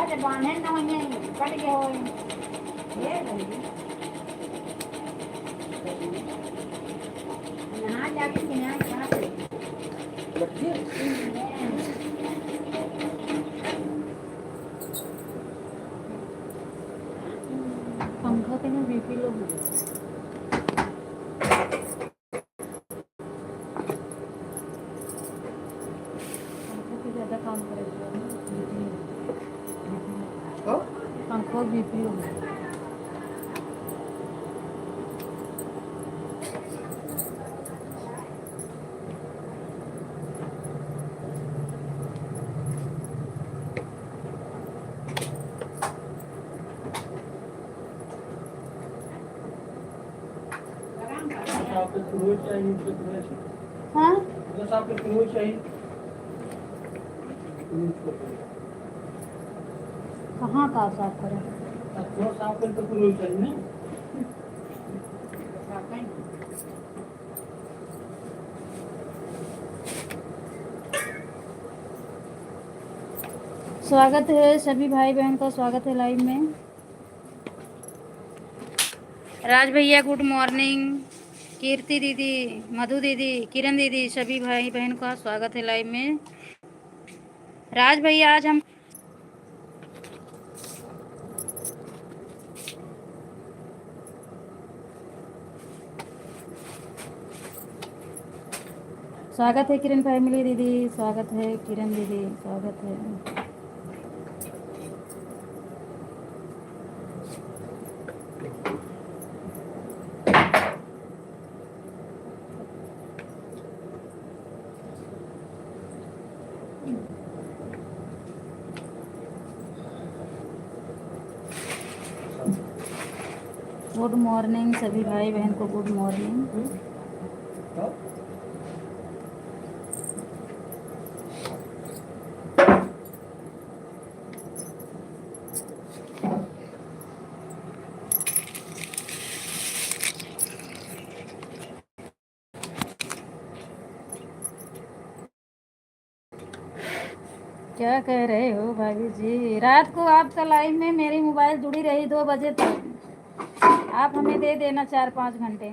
अरे बांधे ना होइए कट गए हो ये नहा जाके किनारे क्या पंखा के ना बीपी लो हो जाए ज्यादा काम करेगा पंखा बीपी लो हाँ कहाँ का साफ करें साफ करें तो पूरा चाहिए ना स्वागत है सभी भाई बहन का स्वागत है लाइव में। राज भैया गुड मॉर्निंग, कीर्ति दीदी, मधु दीदी, किरण दीदी, सभी भाई बहन का स्वागत है लाइव में। राज भैया आज हम स्वागत है किरण फैमिली दीदी, स्वागत है किरण दीदी, स्वागत है। गुड मॉर्निंग सभी भाई बहन को, गुड मॉर्निंग। क्या कह रहे हो भाभी जी? रात को आपका लाइव में मेरी मोबाइल जुड़ी रही 2 बजे तक। आप हमें दे देना 4-5 घंटे।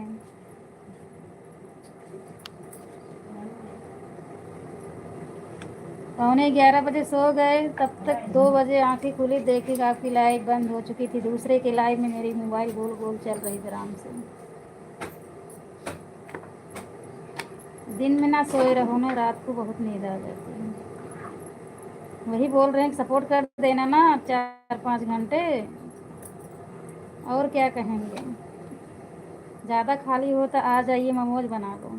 पौने 11 बजे सो गए, तब तक 2 बजे आंखें खुली, देखी आपकी लाइव बंद हो चुकी थी। दूसरे के लाइव में मेरी मोबाइल गोल गोल चल रही थी आराम से। दिन में ना सोए रहो ना, रात को बहुत नींद आ जाती है। वही बोल रहे हैं कि सपोर्ट कर देना ना 4-5 घंटे। और क्या कहेंगे, ज़्यादा खाली हो तो आ जाइए, मोमोज बना लो।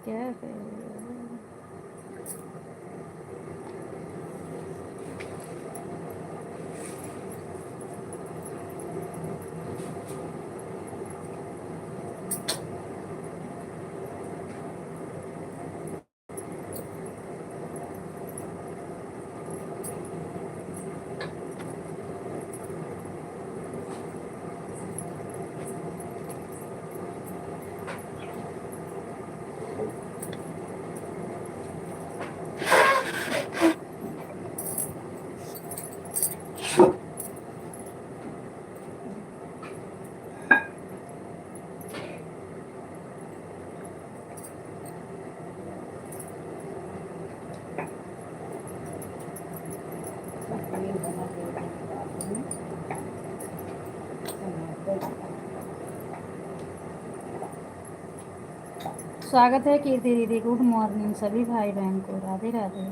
क्या करें? स्वागत है कीर्ति दीदी, गुड मॉर्निंग सभी भाई बहन को, राधे राधे।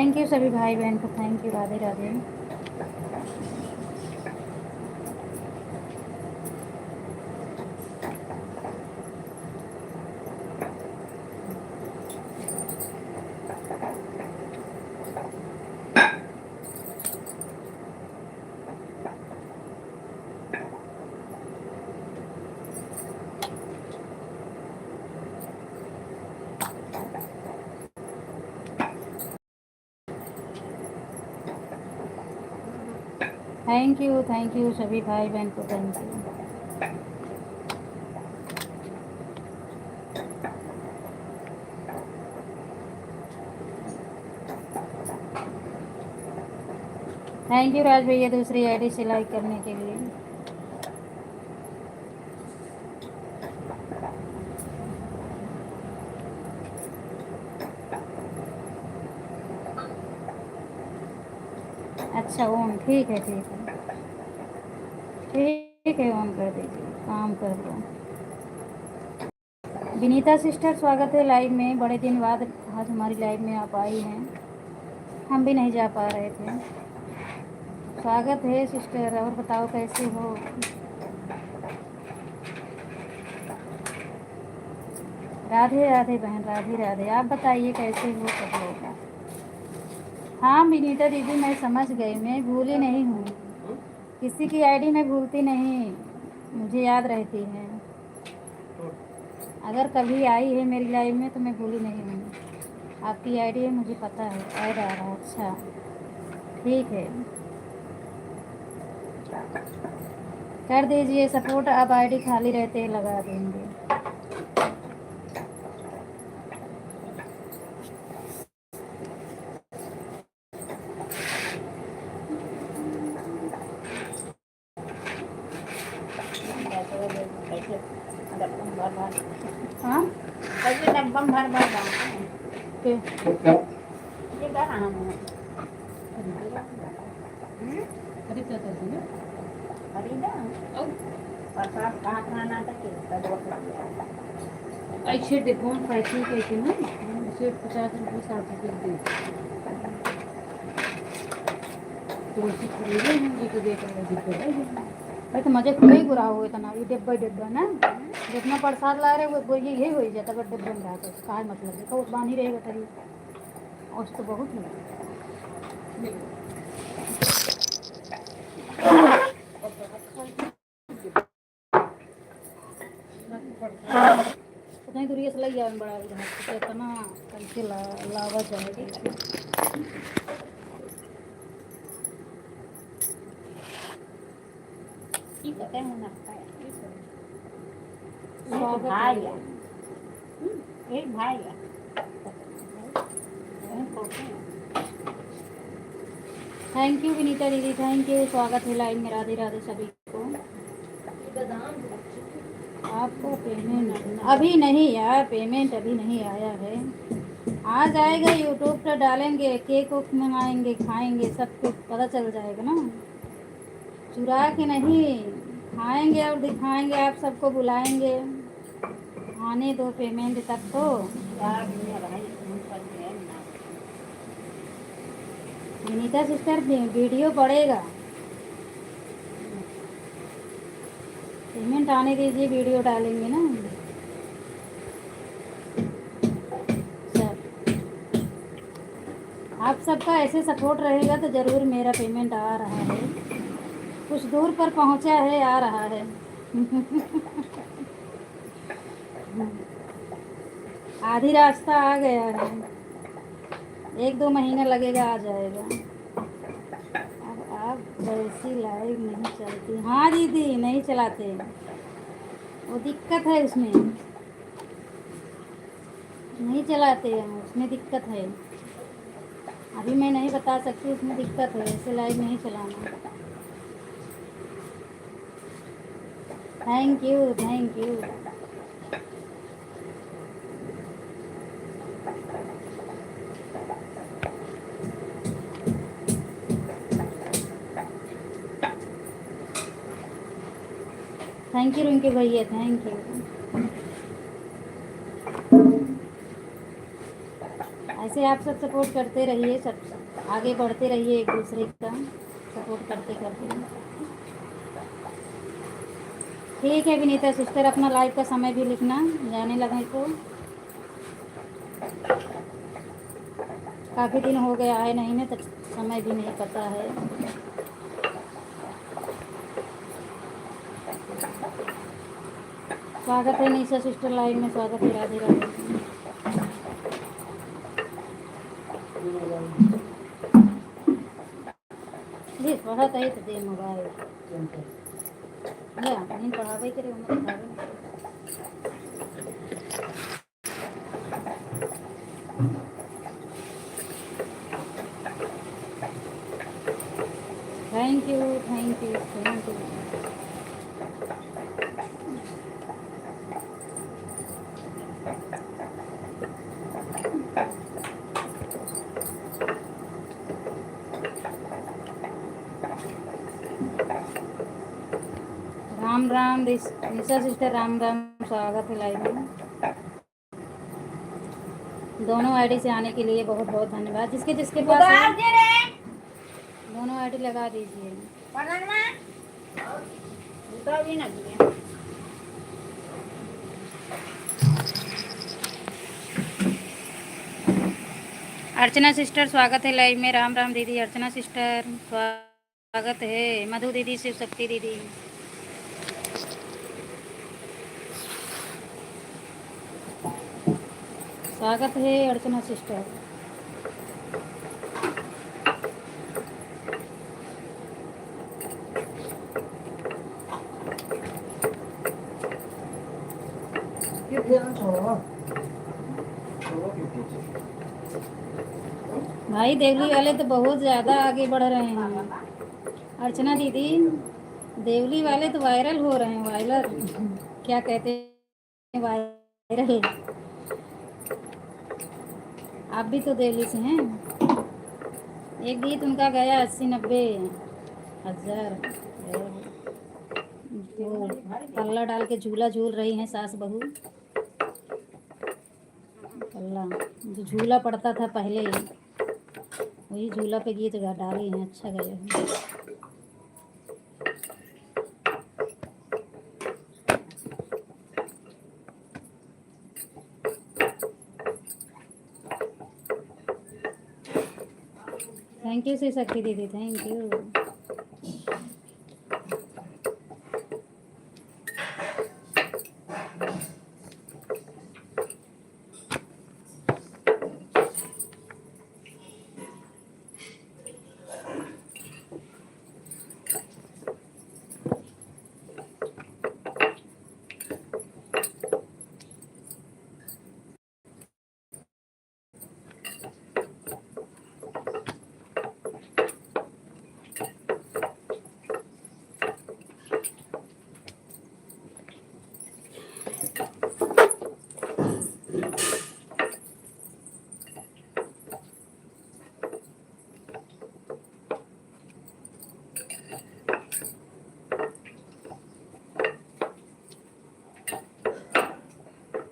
थैंक यू सभी भाई बहन को, thank you, Radhe Radhe. Thank you सभी भाई बहन को, thank you. Thank you Raj भैया दूसरी आईडी से लाइक करने के लिए। अच्छा ओम, ठीक है ठीक है ठीक है, ऑन कर दीजिए, काम कर लो। विनीता सिस्टर स्वागत है लाइव में, बड़े दिन बाद आज हमारी लाइव में आप आई हैं, हम भी नहीं जा पा रहे थे। स्वागत है सिस्टर, और बताओ कैसे हो? राधे राधे बहन, राधे राधे। आप बताइए कैसे हो सब लोग? हाँ विनीता दीदी, मैं समझ गई, मैं भूली नहीं हूँ, किसी की आईडी में भूलती नहीं, मुझे याद रहती है। अगर कभी आई है मेरी लाइव में तो मैं भूली नहीं हूँ। आपकी आईडी है, मुझे पता है, ऐड आ रहा है। अच्छा ठीक है, कर दीजिए सपोर्ट। अब आईडी खाली रहते लगा देंगे। हाँ कैसे डब्बा भर भर ये क्या खाना है? खरीदा प्रसाद कहाँ खाना था? ऐसे डिब्बों में पैसे कैसे ना, इसे 50 रुपये 60 रुपये दे तो उसी खरीदे मुझे तो देखा डिब्बे। अरे तो मजे खुद ही बुरा हो इतना, ये डिब्बा डिब्बा ना जितना प्रसाद ला रहे वो यही हो जाता, अगर डिब्बा में रहा तो का मतलब देखो उस बानी रहेगा तभी, और तो बहुत उतनी दूरी से लग जाए बड़ा तो इतना कैसे लावा जाएगा। थैंक यू विनीता दीदी, थैंक यू, स्वागत है लाइव में, राधे राधे सभी को। आपको पेमेंट अभी नहीं यार, पेमेंट अभी नहीं आया है, आ जाएगा। यूट्यूब पर डालेंगे, केक उक मंगाएंगे, खाएंगे, सब कुछ पता चल जाएगा ना। चुरा के नहीं, खाएंगे और दिखाएंगे, आप सबको बुलाएंगे। आने दो पेमेंट तक तो। विनीता सिस्टर वीडियो पड़ेगा, पेमेंट आने दीजिए, वीडियो डालेंगे ना सब। आप सबका ऐसे सपोर्ट रहेगा तो ज़रूर मेरा पेमेंट आ रहा है, कुछ दूर पर पहुंचा है, आ रहा है। आधी रास्ता आ गया है, 1-2 महीना लगेगा, आ जाएगा। अब आप वैसी लाइव नहीं चलती? हाँ दीदी नहीं चलाते, वो दिक्कत है उसमें, नहीं चलाते हैं, उसमें दिक्कत है। अभी मैं नहीं बता सकती, उसमें दिक्कत है, ऐसे लाइव नहीं चलाना। Thank you thank you. Thank you Rinki भैया, थैंक यू। ऐसे आप सब सपोर्ट करते रहिए, सब आगे बढ़ते रहिए, एक दूसरे का सपोर्ट करते करते। ठीक है विनीता सिस्टर, अपना लाइव का समय भी लिखना, जाने लगे तो। काफ़ी दिन हो गया है नहीं ना, तो समय भी नहीं पता है। स्वागत है निशा सिस्टर लाइव में, स्वागत है, राधे राधे। जी पढ़त है तो दे मोबाइल या नहीं पढ़ावे करे उन्हें पढ़ावे। Thank you thank you thank you. Ram Ram Nisha sister, Ram Ram, स्वागत है लाइव में। दोनों आईडी से आने के लिए बहुत बहुत धन्यवाद। जिसके जिसके पास है दोनों आईडी लगा दीजिए। अर्चना सिस्टर स्वागत है लाइव में। राम राम दीदी, अर्चना सिस्टर स्वागत है। मधु दीदी, शिव शक्ति दीदी, स्वागत है अर्चना सिस्टर। भाई देवली वाले तो बहुत ज़्यादा आगे बढ़ रहे हैं। अर्चना दीदी, देवली वाले तो वायरल हो रहे हैं, वायरल क्या कहते हैं, वायरल। आप भी तो देवली से हैं। एक गीत उनका गया 80-90 हज़ार। तो पल्ला डाल के झूला झूल रही हैं सास बहू। पल्ला जो झूला पड़ता था पहले, वही झूला पे गीत डाली हैं। अच्छा गया है। थैंक यू श्री शक्ति दीदी, थैंक यू।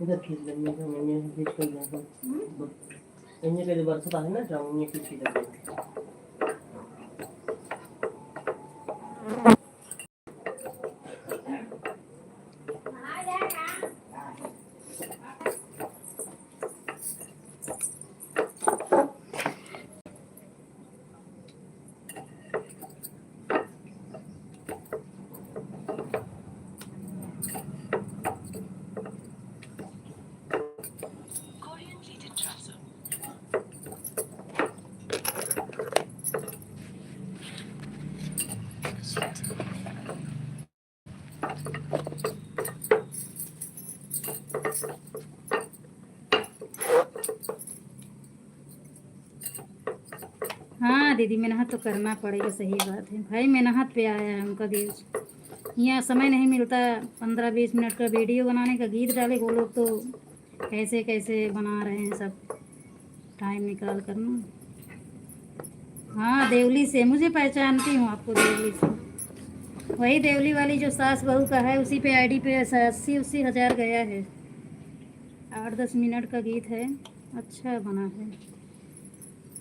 इधर खींच लेंगे तो मैंने खींच कर दिया इन्हें के बरसात है ना जाऊंगी खींच कर हाँ दीदी, मेहनत तो करना पड़ेगा, सही बात है भाई। मेहनत पे आया है उनका देश। यहाँ समय नहीं मिलता 15-20 मिनट का वीडियो बनाने का, गीत डाले। वो लोग तो कैसे कैसे बना रहे हैं सब, टाइम निकाल कर ना। हाँ देवली से, मुझे पहचानती हूँ आपको देवली से। वही देवली वाली जो सास बहू का है, उसी पे आईडी पे 80-80 हज़ार गया है। 8-10 मिनट का गीत है, अच्छा बना है।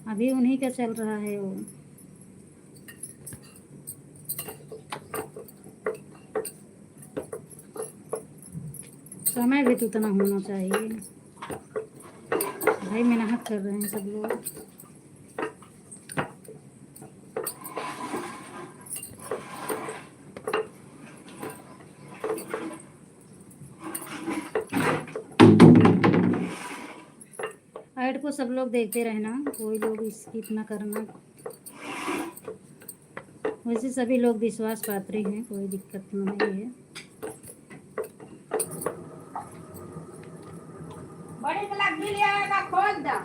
अभी उन्हीं का चल रहा है वो। समय भी तो उतना होना चाहिए भाई, मेहनत कर रहे हैं सब लोग। ऐड को सब लोग देखते रहना, कोई लोग स्किप ना करना। वैसे सभी लोग विश्वास पात्र हैं, कोई दिक्कत नहीं है। बड़ी ब्लैक बिल आएगा, खोल दो।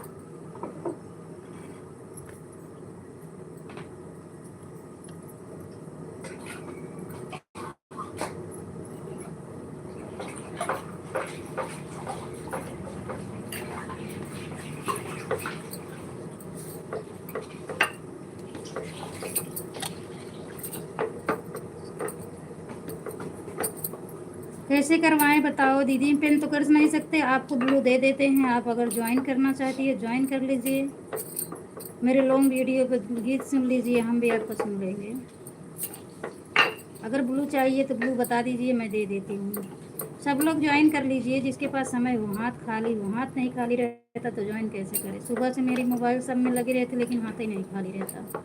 कैसे करवाएं बताओ दीदी? पेन तो कर नहीं सकते, आपको ब्लू दे देते हैं। आप अगर ज्वाइन करना चाहती है ज्वाइन कर लीजिए, मेरे लॉन्ग वीडियो पे गीत सुन लीजिए, हम भी आपको सुन लेंगे। अगर ब्लू चाहिए तो ब्लू बता दीजिए, मैं दे देती हूँ। सब लोग ज्वाइन कर लीजिए, जिसके पास समय हो। हाथ खाली हो, हाथ नहीं खाली रहता तो ज्वाइन कैसे करे? सुबह से मेरी मोबाइल सब में लगी रहती, लेकिन हाथ ही नहीं खाली रहता।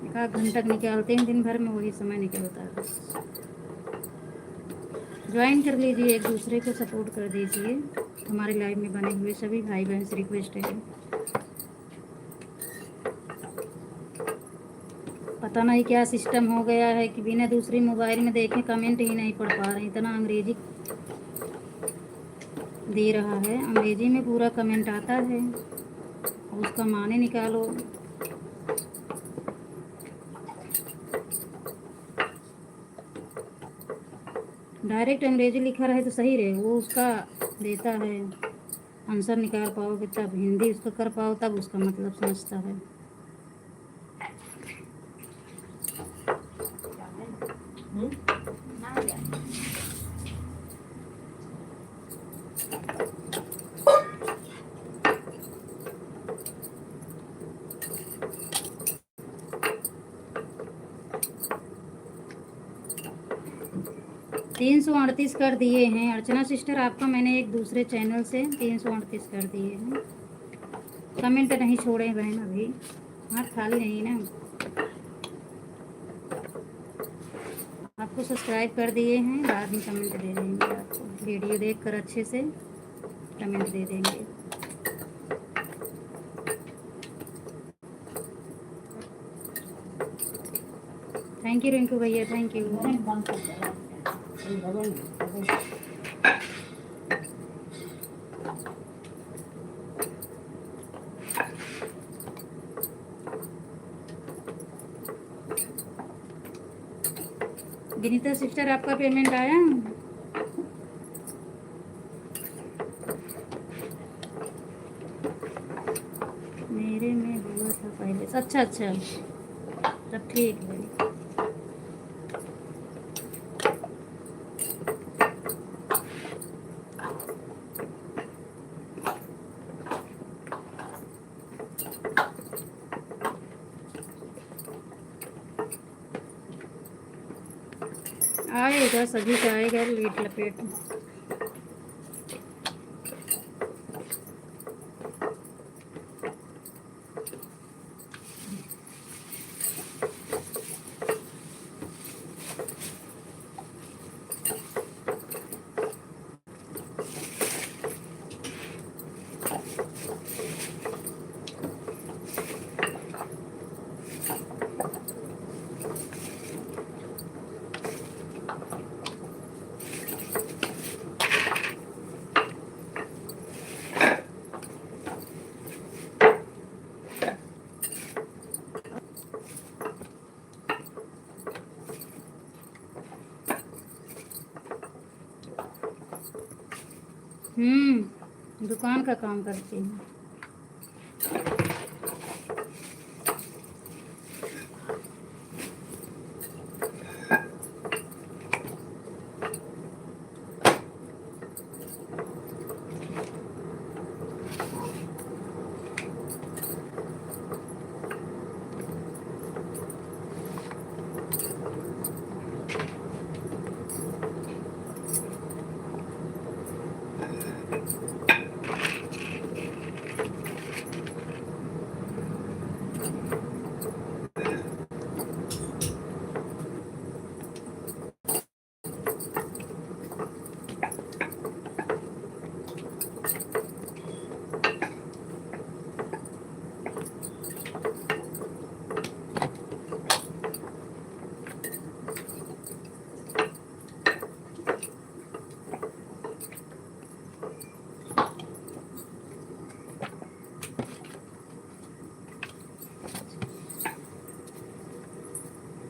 एक आध घंटा निकालते हैं दिन भर में, वही समय निकलता है। ज्वाइन कर लीजिए, एक दूसरे को सपोर्ट कर दीजिए। हमारे लाइव में बने हुए सभी भाई बहन से रिक्वेस्ट है। पता नहीं क्या सिस्टम हो गया है कि बिना दूसरी मोबाइल में देखे कमेंट ही नहीं पढ़ पा रहे, इतना अंग्रेजी दे रहा है। अंग्रेजी में पूरा कमेंट आता है, उसका माने निकालो। डायरेक्ट अंग्रेजी लिखा रहे तो सही रहे, वो उसका देता है आंसर निकाल पाओगे तब, हिंदी उसको कर पाओ तब उसका मतलब समझता है। तीन 338 कर दिए हैं अर्चना सिस्टर, आपका मैंने एक दूसरे चैनल से 338 कर दिए हैं। कमेंट नहीं छोड़े बहन, अभी हाथ खाली नहीं ना। आपको सब्सक्राइब कर दिए हैं, बाद में कमेंट दे देंगे। आपको वीडियो देखकर अच्छे से कमेंट दे देंगे। थैंक यू रिंकू भैया, थैंक यू। विनीता सिस्टर, आपका पेमेंट आया? मेरे में हुआ था पहले। अच्छा अच्छा, तब ठीक है। आएगा, सभी का आएगा लेट लपेट। दुकान का काम करती हूँ।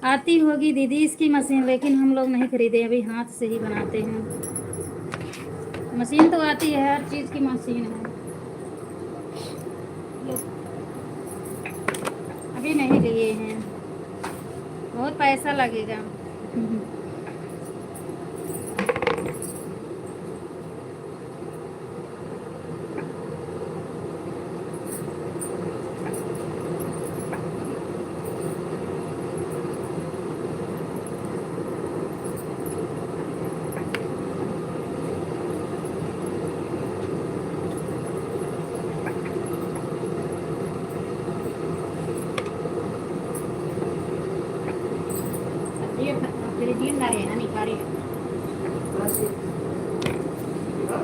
आती होगी दीदी इसकी मशीन, लेकिन हम लोग नहीं खरीदे, अभी हाथ से ही बनाते हैं। मशीन तो आती है, हर चीज़ की मशीन है, अभी नहीं लिए हैं, बहुत पैसा लगेगा। Dia jadi nari, ani kari. Masih. Hah?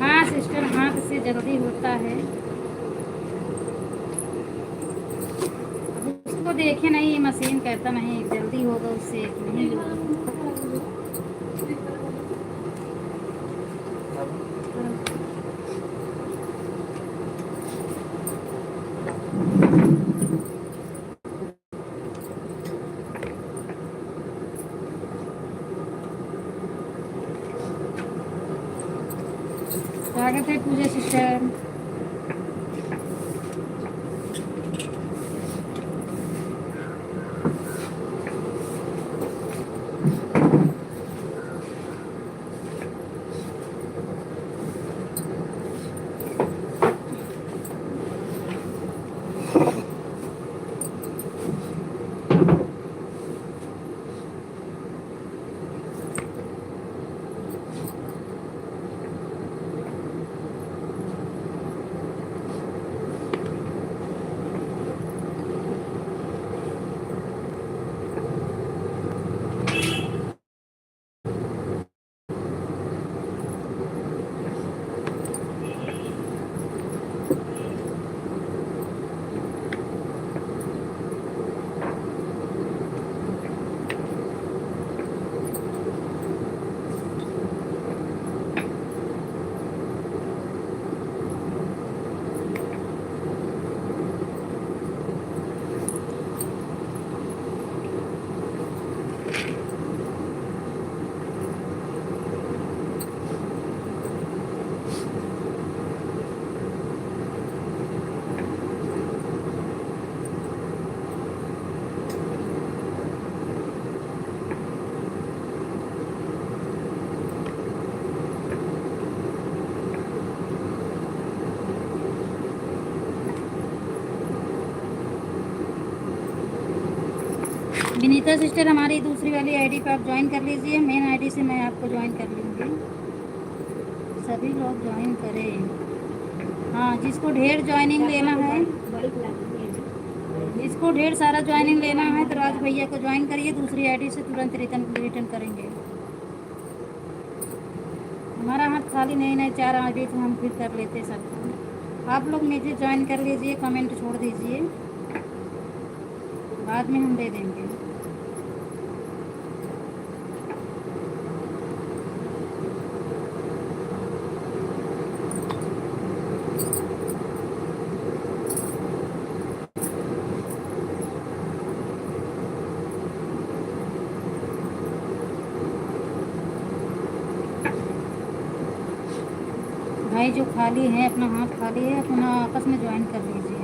हाँ सिस्टर, हाथ से जल्दी होता है। अब उसको देखे नहीं, ये मशीन कहता नहीं जल्दी होगा, उससे नहीं होगा। स्वागत है पूजा सिस्टर। विनीता सिस्टर, हमारी दूसरी वाली आईडी पे आप ज्वाइन कर लीजिए, मेन आईडी से मैं आपको ज्वाइन कर लूँगी। सभी लोग ज्वाइन करें। हाँ, जिसको ढेर ज्वाइनिंग लेना है, जिसको ढेर सारा ज्वाइनिंग लेना है तो राज भैया को ज्वाइन करिए, दूसरी आईडी से तुरंत रिटर्न करेंगे। हमारा हाथ खाली नहीं, 4 आईडी तो हम फिर कर लेते सब। आप लोग नीचे ज्वाइन कर लीजिए, कमेंट छोड़ दीजिए, बाद में हम दे देंगे। भाई जो खाली है, अपना हाथ खाली है, अपना आपस में ज्वाइन कर लीजिए।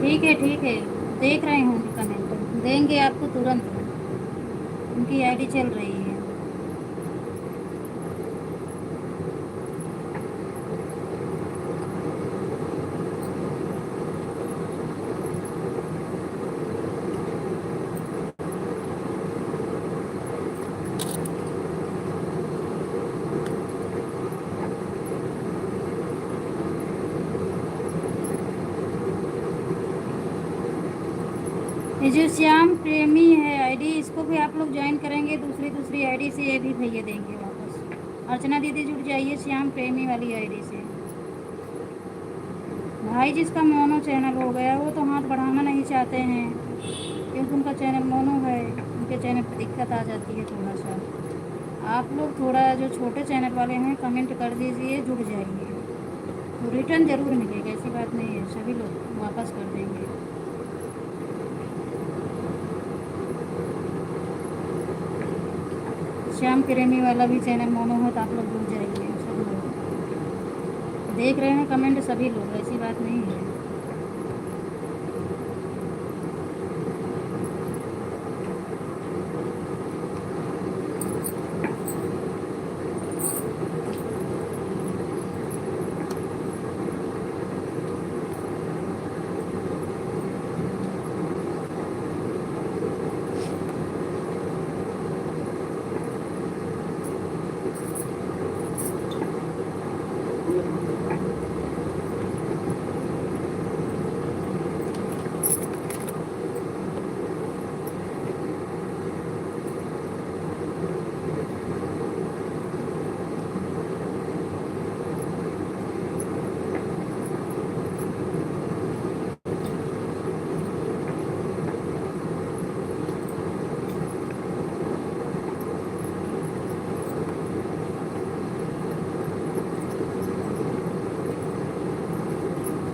ठीक है, देख रहे हैं उनकी कमेंट, देंगे आपको तुरंत। उनकी आईडी चल रही है। ये जो श्याम प्रेमी है आईडी, इसको भी आप लोग ज्वाइन करेंगे दूसरी आईडी से, ये भी भैया देंगे वापस। अर्चना दीदी जुड़ जाइए श्याम प्रेमी वाली आईडी से। भाई जिसका मोनो चैनल हो गया वो तो हाथ बढ़ाना नहीं चाहते हैं, क्योंकि उनका चैनल मोनो है, उनके चैनल पर दिक्कत आ जाती है थोड़ा सा। आप लोग थोड़ा जो छोटे चैनल वाले हैं कमेंट कर दीजिए, जुड़ जाइए, तो रिटर्न ज़रूर मिलेगा, ऐसी बात नहीं है, सभी लोग वापस कर देंगे। श्याम प्रेमी वाला भी चैनल मोनो हो तो आप लोग जुड़ जाइए। सब लोग देख रहे हैं कमेंट, सभी लोग, ऐसी बात नहीं है।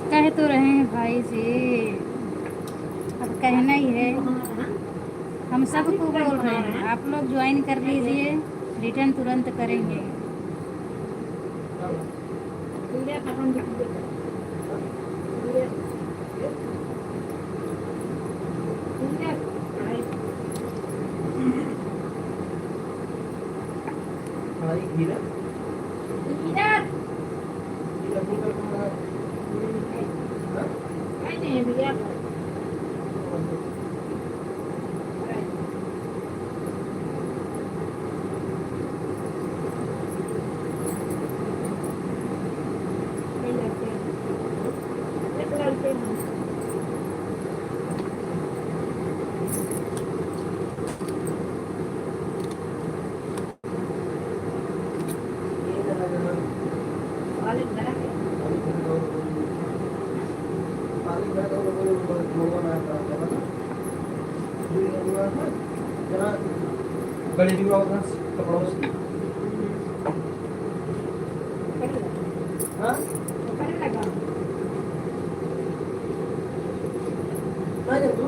कह तो रहे हैं भाई जी, अब कहना ही है, हम सबको बोल रहे हैं, आप लोग ज्वाइन कर लीजिए, रिटर्न तुरंत करेंगे। गले भी होगा कपड़ों से। हाँ ना जब तू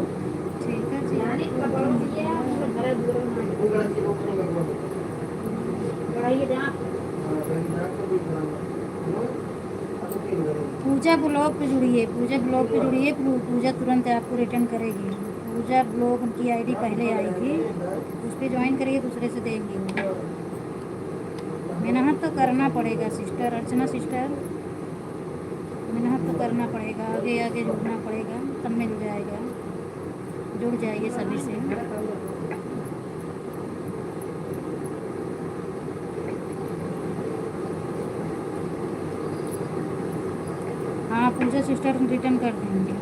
ठीक है जी, पूजा ब्लॉग पे जुड़िए, पूजा ब्लॉग पे जुड़िए, पूजा तुरंत आपको रिटर्न करेगी। पूजा ब्लॉग की आईडी पहले आई थी, उस पर ज्वाइन करिए, दूसरे से देंगे। मेहनत तो करना पड़ेगा सिस्टर अर्चना सिस्टर, मेहनत तो करना पड़ेगा, आगे आगे जुड़ना पड़ेगा, तब मिल जाएगा। जुड़ जाइए सभी से। हाँ पूजा सिस्टर हम रिटर्न कर देंगे,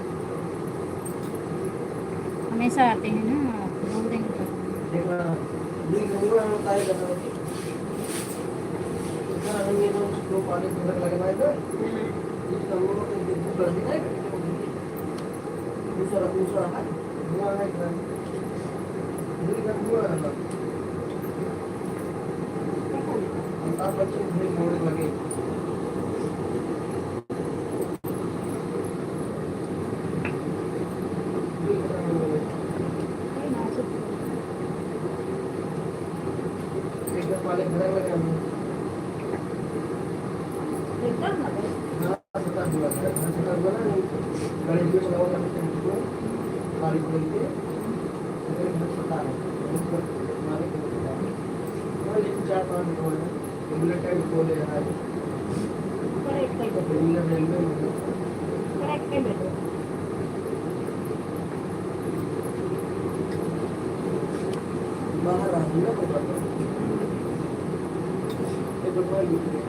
हमेशा आते हैं ना, आप बोल देंगे तो। देखना दिन दूंगा हम कार्य करना होगी इतना हम ये लोग स्लो पानी थोड़ा लगे भाई तो इस कमरे में तो दिन कर देना है दूसरा है हुआ है इतना दिन का हुआ है ना हम आप बच्चे भी मोड़ लगे एक बार वाले घर लगे हम Return na ba? हाँ पता हुआ है पता हुआ ना गाड़ी जो चलाओ करते हैं तो गाड़ी बोलते अगर घर पता है हमारे को पता है वो लेकिन 4-5 बोल है रेगुलर टाइम बोले है Correct kayo. रेगुलर रेलवे में Correct kayo ba? बाहर आ गया तो पता ये तो कोई नहीं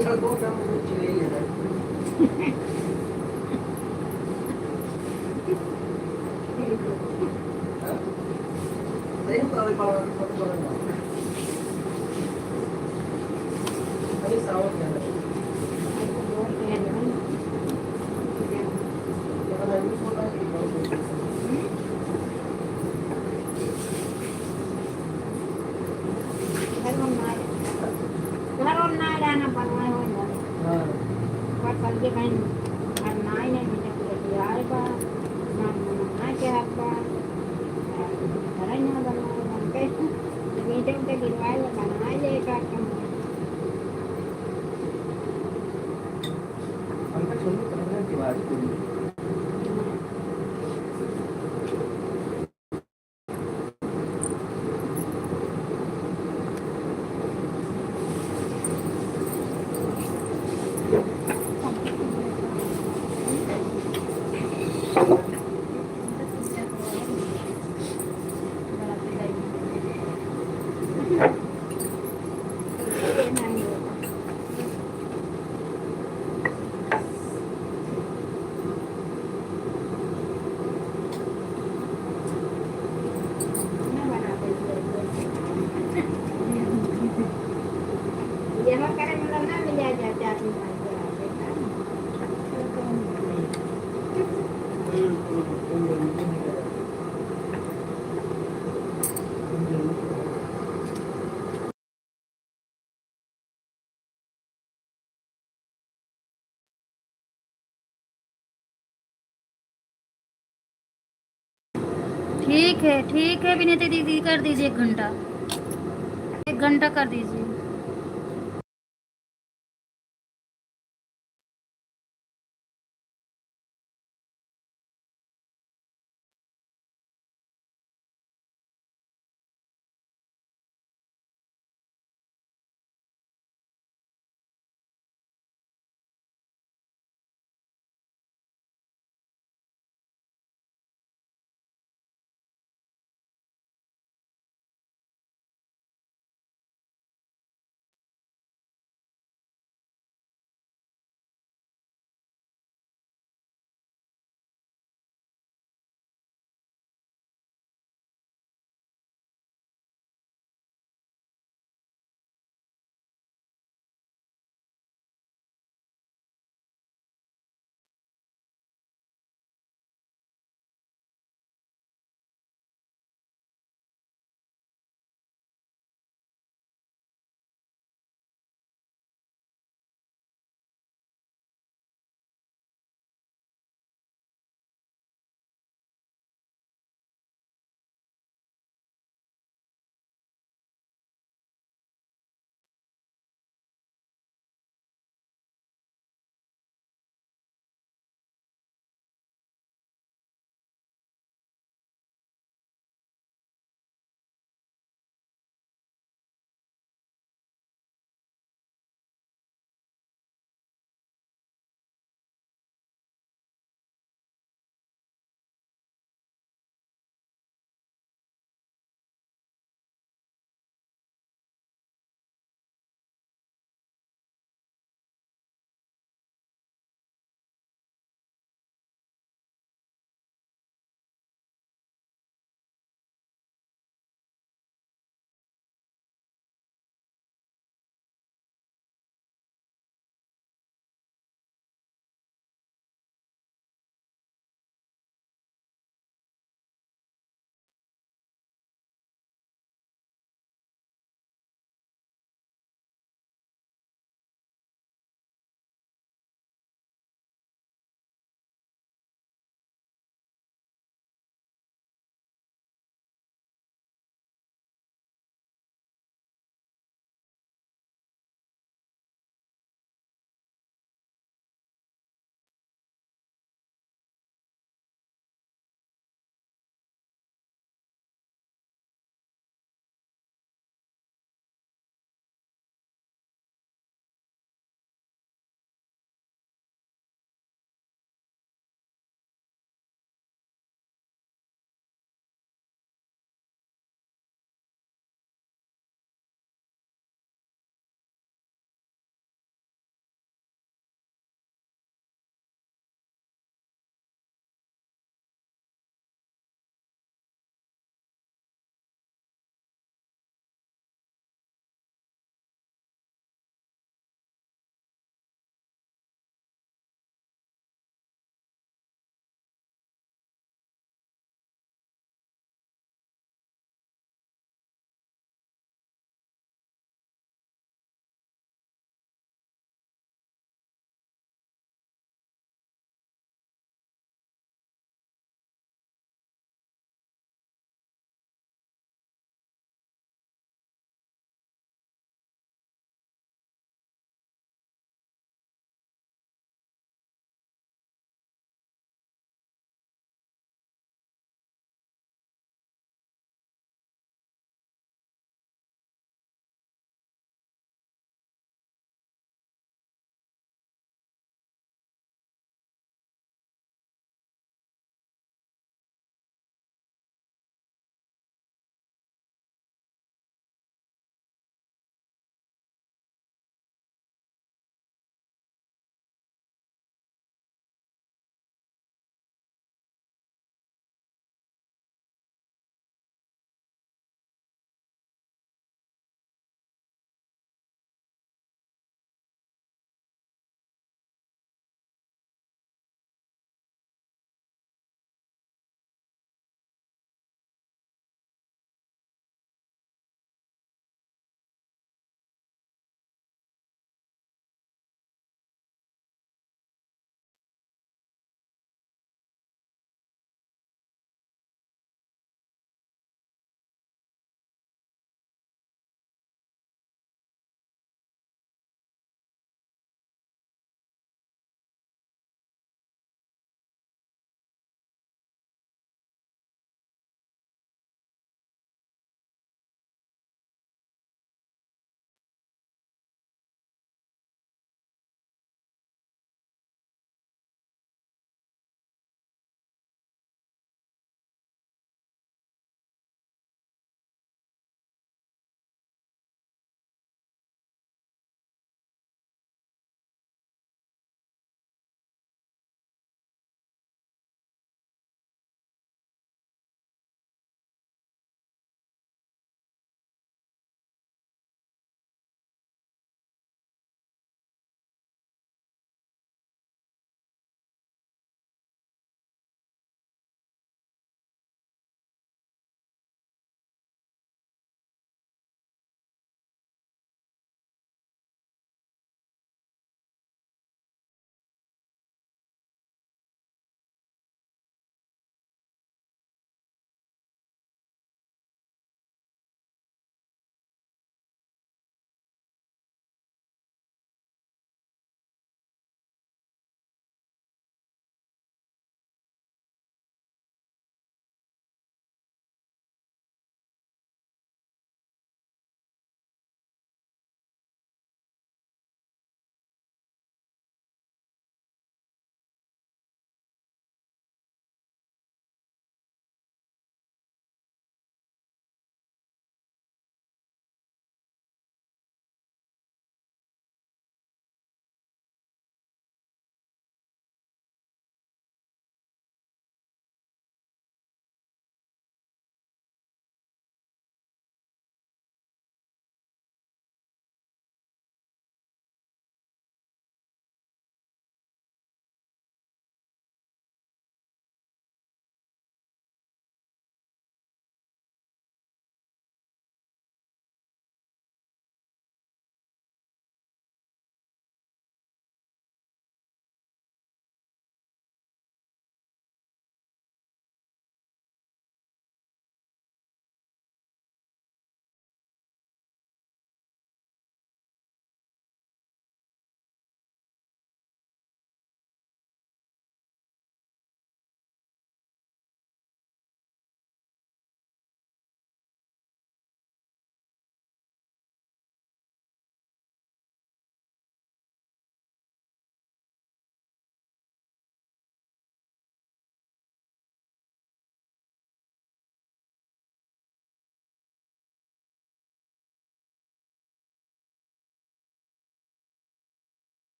इसका दो काम चले ही है नहीं तो अभी पावर फोटो करूंगा अभी साउंड क्या है यहाँ मैं भी सोचा कि बहुत Karon na yan ang panahon mo. हाँ What pag di kayo arnay na hindi ko kaya ba? Mamay kaya ba? Karan na ba mo kayo? Hindi ko kaya ba na ay ka हमने सुनी तो दिवाली को Jangan karena mulanya menjajah ठीक है विनीता दीदी कर दीजिए 1 घंटा, 1 घंटा कर दीजिए।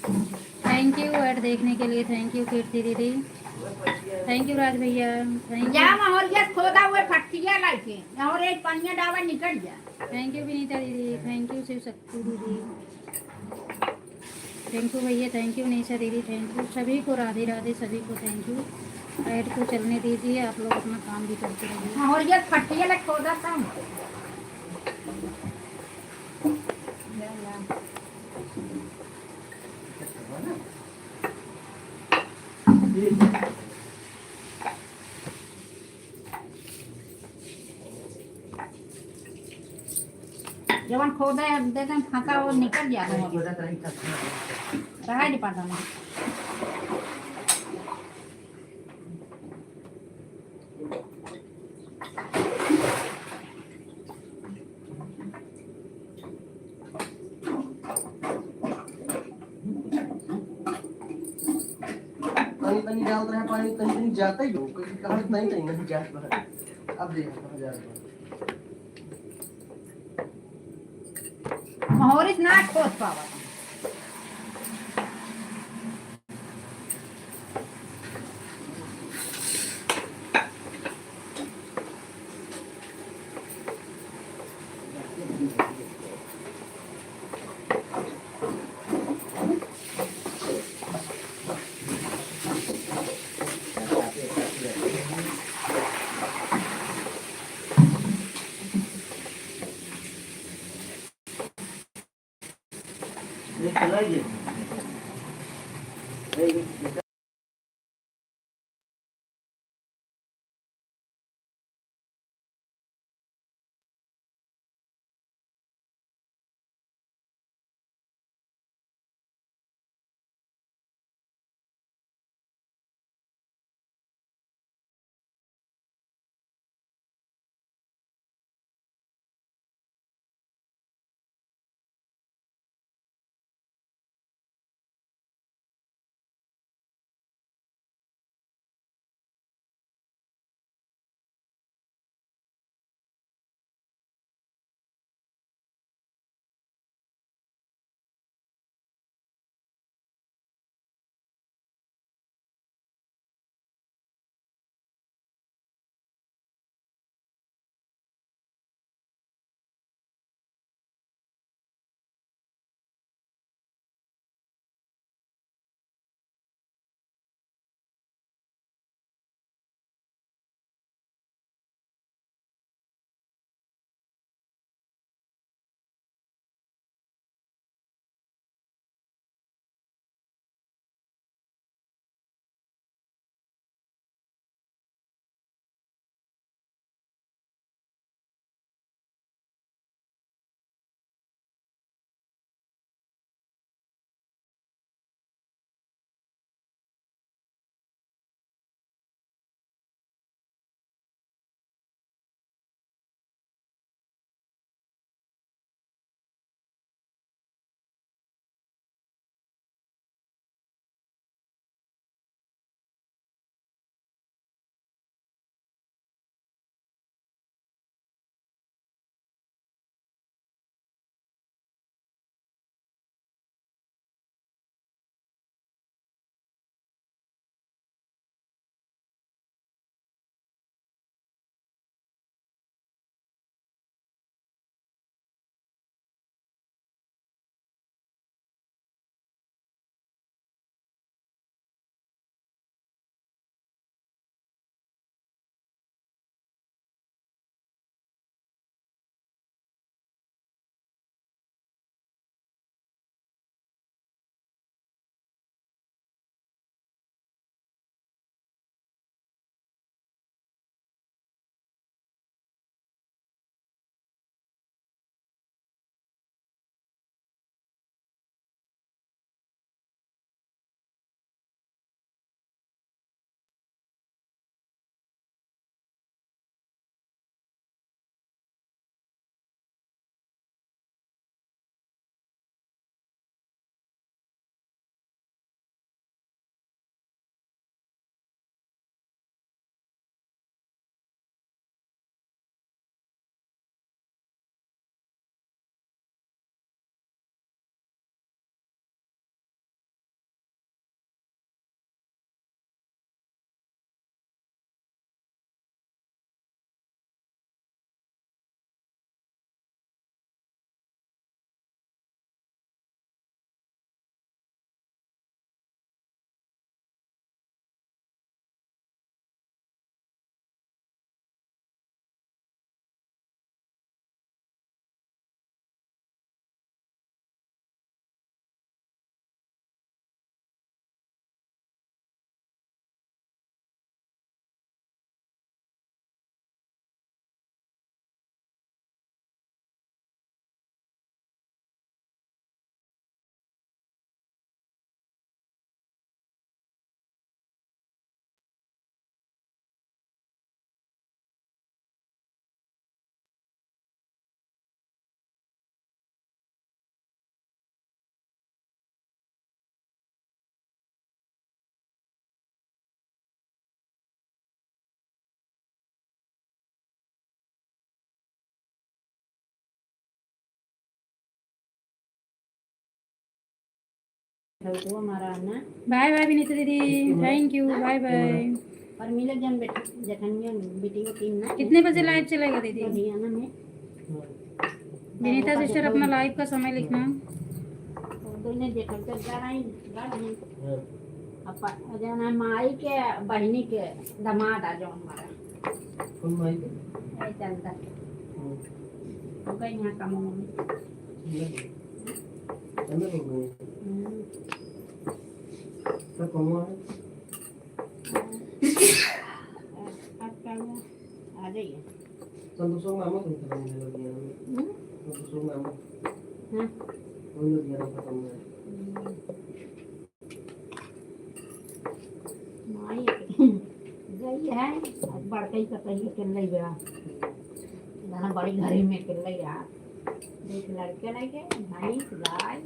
थैंक यू ऐड देखने के लिए, थैंक यू कीर्ति दीदी, थैंक यू राज भैया, थैंक जा यू, और ये खोदा हुए फटिया लाके और एक पनिया डावा निकल जा। थैंक यू विनीता दीदी, थैंक यू शिव शक्ति दीदी, थैंक यू भैया, थैंक यू निशा दीदी, थैंक यू सभी को, राधे राधे सभी को थैंक यू। ऐड को चलने दीजिए, आप लोग अपना काम भी करते रहिए। और ये फटिया ले खोदा था। जवन खोदा है देखे फाका वो निकल जाता है। रहा नहीं पाता ना। तनी तनी डाल रहा है पानी, तनी तनी जाता ही हो, क्योंकि कहाँ नहीं तनी नहीं जाता है। अब देखो कहाँ जा रहा है। और इस ना खोद पावा। देख चला ठेवतो हमारा ना बाय बाय विनीता दीदी, थैंक यू, बाय बाय। और मिले जन बेटा जखनिया बेटी को तीन ना कितने बजे लाइव चलेगा दीदी? लुधियाना में विनीता सिस्टर अपना लाइव का समय लिखना। दोनों देखल कर जा रही अपा जना माई के बहनी के दामाद आ जाओ हमारा कौन माई के? ये चलता तो कहीं यहाँ काम में अंदर हो गए तो कौन है? आज कल आ जाइए संतोषों मामा कौन सा काम है लुधियाना में? संतोषों मामा हाँ कौन लुधियाना का काम है? माई गई है आज बड़कई का कहीं के ले गया दाना बड़ी घरी में के ले गया एक लड़के लेके भाई गाय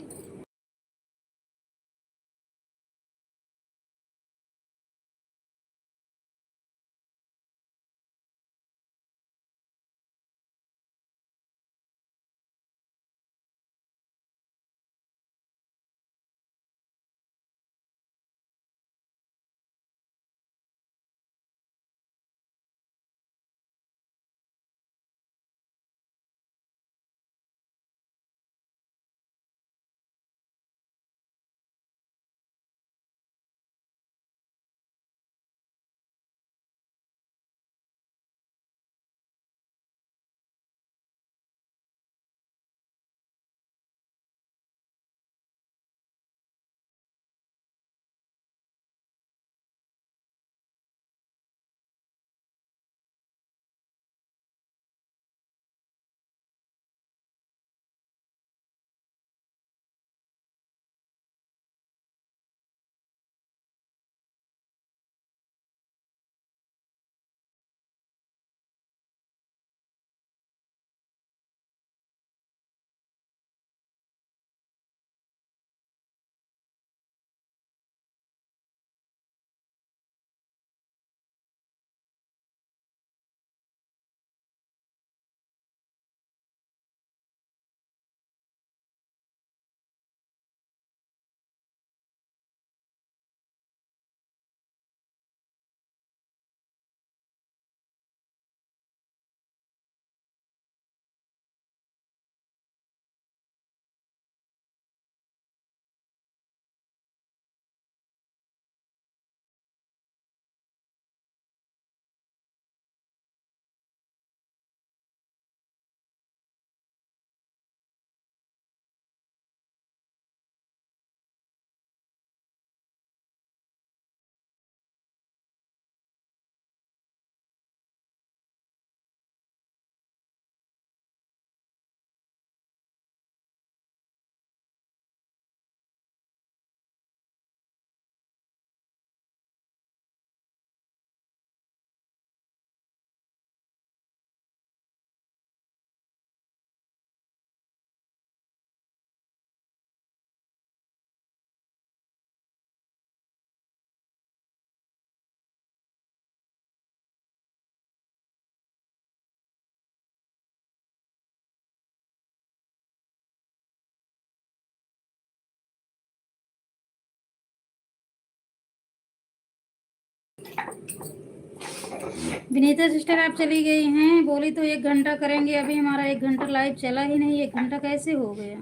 विनीता सिस्टर आप चली गई हैं, बोली तो 1 घंटा करेंगे, अभी हमारा 1 घंटा लाइव चला ही नहीं। 1 घंटा कैसे हो गया?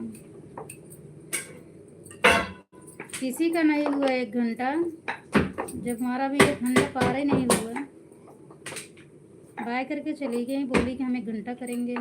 किसी का नहीं हुआ 1 घंटा, जब हमारा भी 1 घंटा पार ही नहीं हुआ। बाय करके चली गई, बोली कि हम 1 घंटा करेंगे।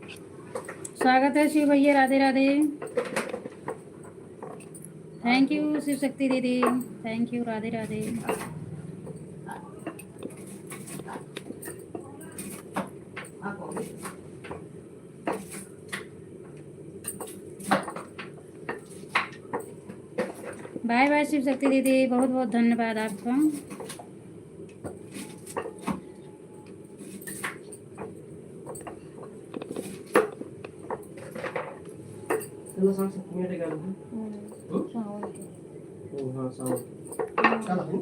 स्वागत है शिव भैया, राधे राधे। थैंक यू शिव शक्ति दीदी, thank you, Radhe Radhe. Bye bye Shiv Shakti दीदी, बहुत बहुत धन्यवाद आपका। त्याला सांग मी ते गेलो हो हां सांग चला हो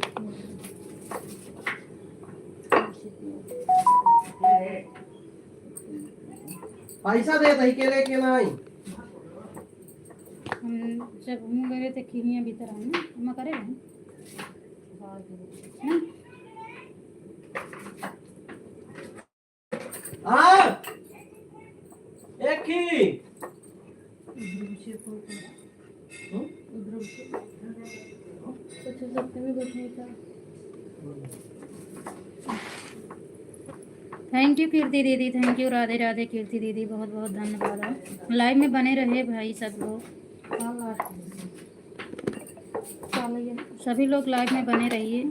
पैसा दे दही केले के नाही हम जब हम गए थे खिमिया भीतर आए ना हम करे हैं हां एक ही थैंक यू कीर्ति दीदी, थैंक यू, राधे राधे कीर्ति दीदी, बहुत बहुत धन्यवाद। आप लाइव में बने रहे भाई सब लोग, सभी लोग लाइव में बने रहिए।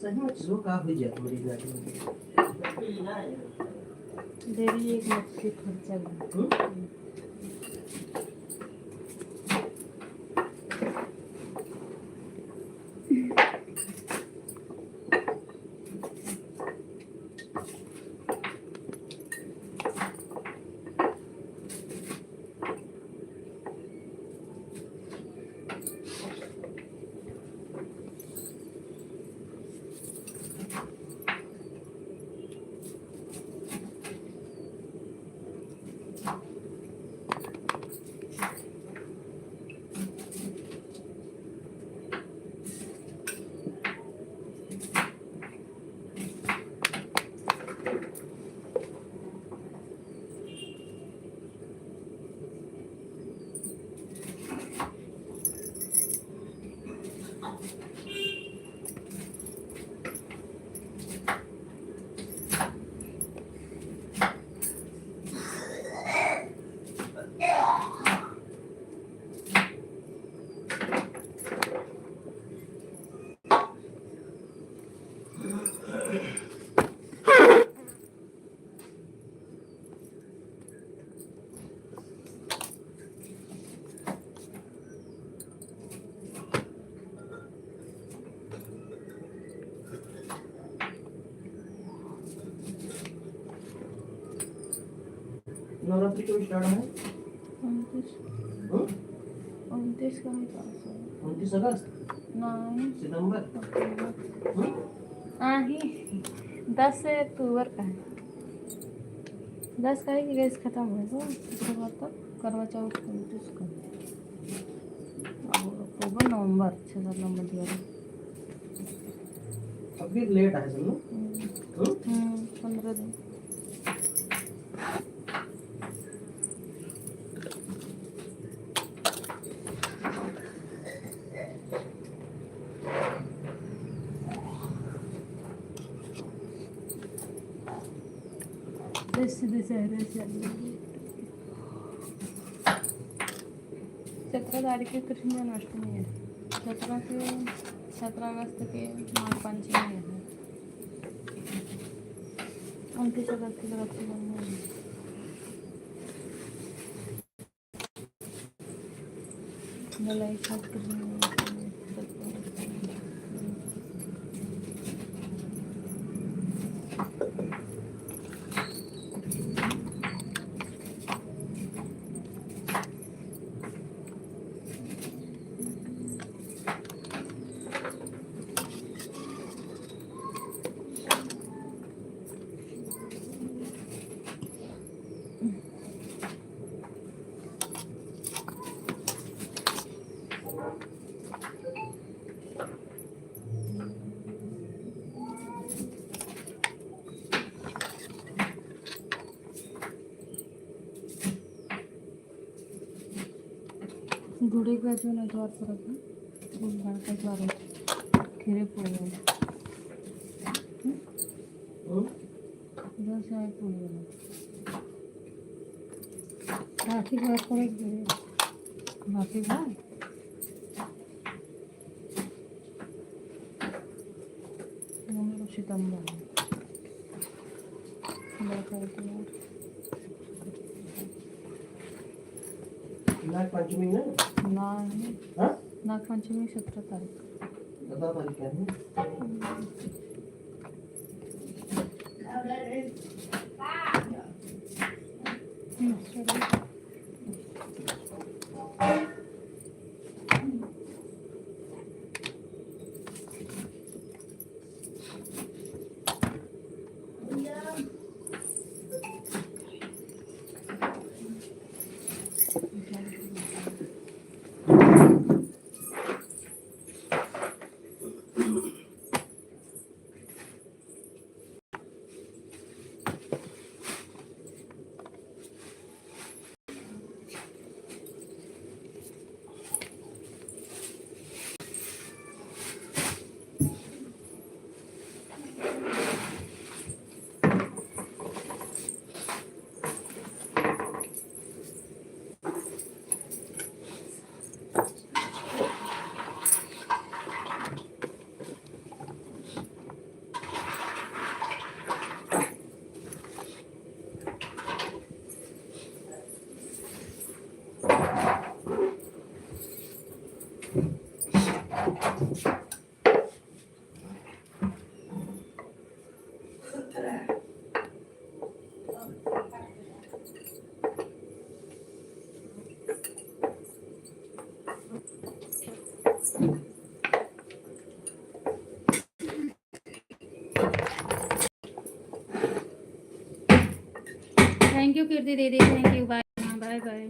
सही में जो का हो जाए मेरी गाड़ी में देवी एक मछली खर्चा नवरात्रि कब स्टार्ट है 29 का 29 अगस्त नहीं सितंबर ही 10 अक्टूबर का है, 10 का ही गैस खत्म होगा, उसके बाद तक करवा चौथ 29 का, अक्टूबर नवंबर 6 नवंबर दिया अभी लेट है सब 15 दिन। दशहरा 17 तारीख को कृष्ण जन्माष्टमी है, 17 अगस्त के नाग पंचमी है, 29 अगस्त के रक्षाबंधन है। भलाई छठ कृष्ण गुढी बाजून द्वार परत गणपती द्वार खिरे पोळी दस आहे पोळी बाकी द्वार परत गेले बाकी काय सितंबर नागपंचमी ना नाही हाँ नागपंचमी 17 तारीख 17 तारीख है थैंक यू कीर्ति दीदी thank you bye bye bye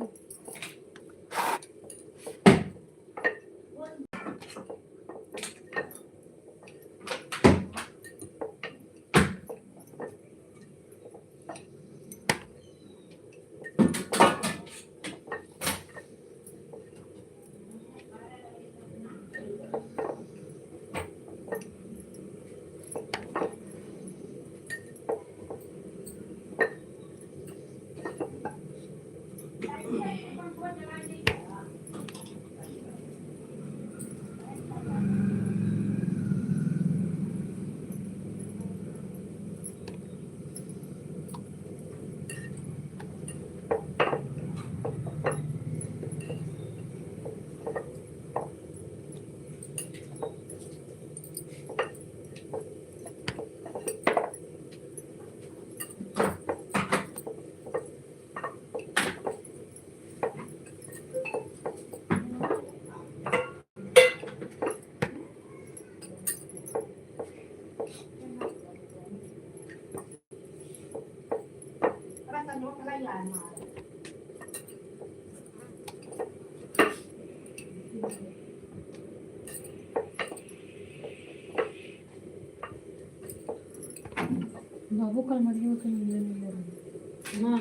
बाबू कल मरियो के मिलने नहीं हाँ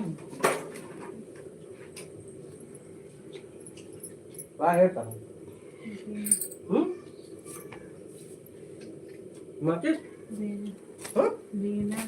बाहेर का माचिस हाँ देना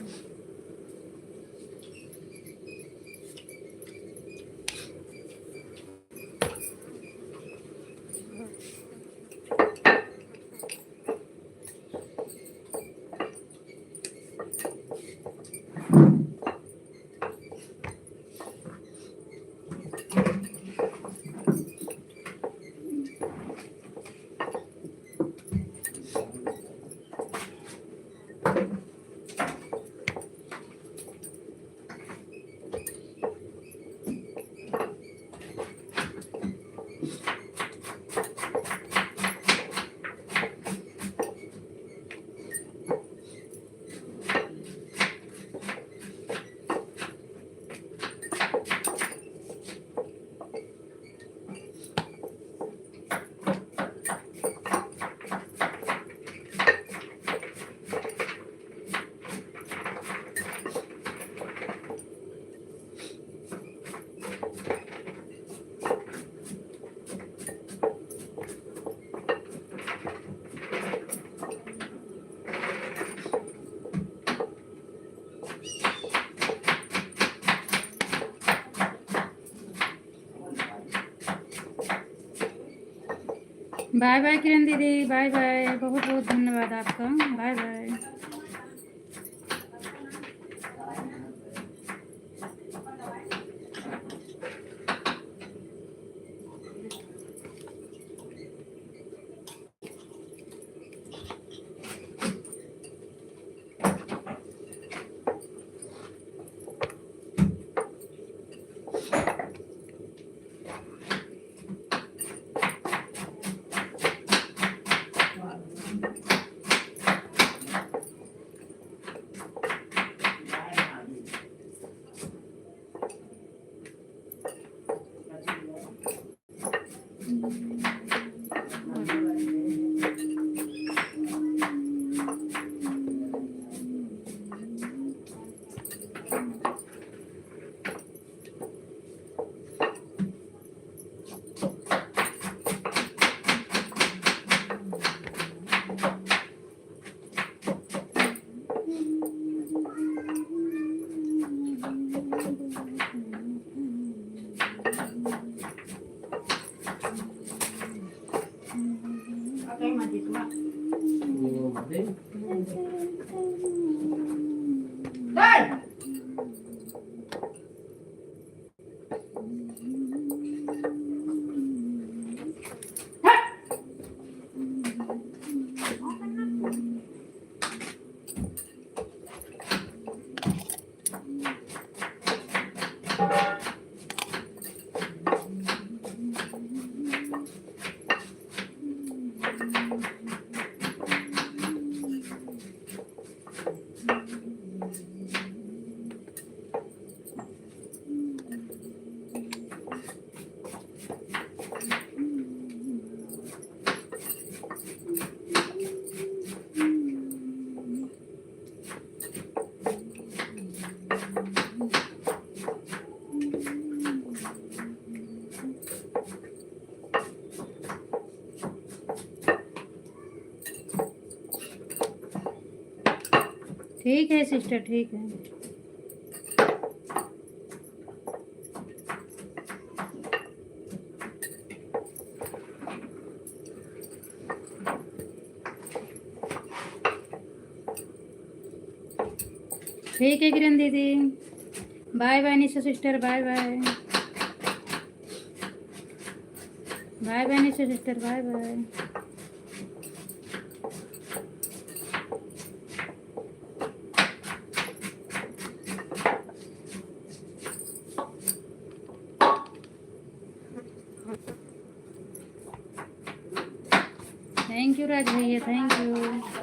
बाय बाय किरण दीदी, बाय बाय, बहुत बहुत धन्यवाद आपका, bye bye. Oke, mati tua. Minum mati. Dan! ठीक है सिस्टर, ठीक है। ठीक है किरण दीदी, bye bye Nisha sister, bye bye, bye bye Nisha sister, bye bye. Thank you Raj भैया, थैंक यू।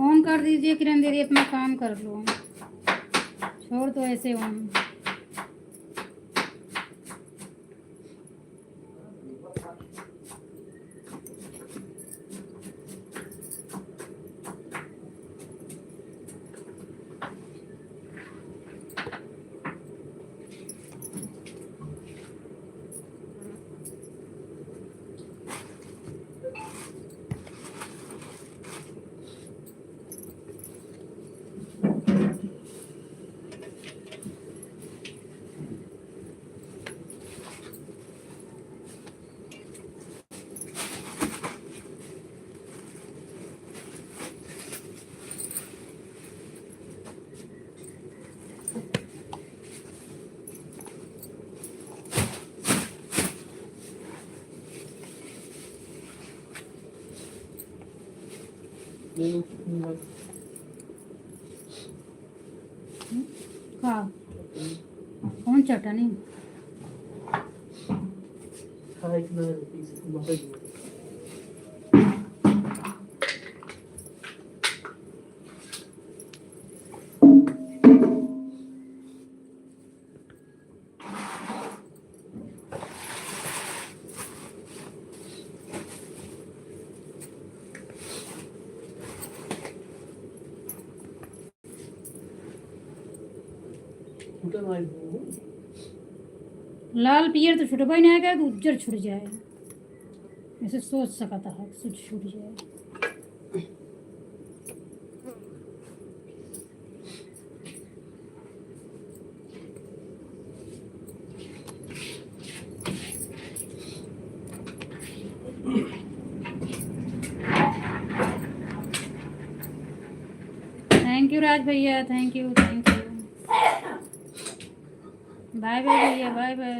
ऑन कर दीजिए किरण दीदी, अपना काम कर लो, छोड़ दो ऐसे ऑन। ले लो हाँ, कौन चटनी? खाए कि ना पीस मकई छूटा ना लाल पियर तो छुटबा ही नहीं, तो उज्जर छुट जाए, ऐसे सोच सकता है कुछ छूट जाए। थैंक यू राज भैया, thank you thank you. Bye bye भैया, bye bye.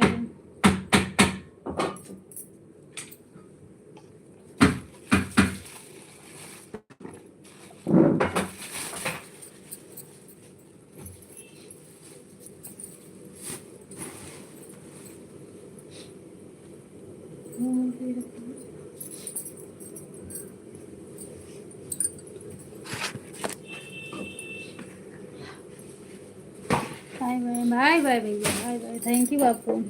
Bye bye bye bye भैया, बाय बाय, थैंक यू आपको।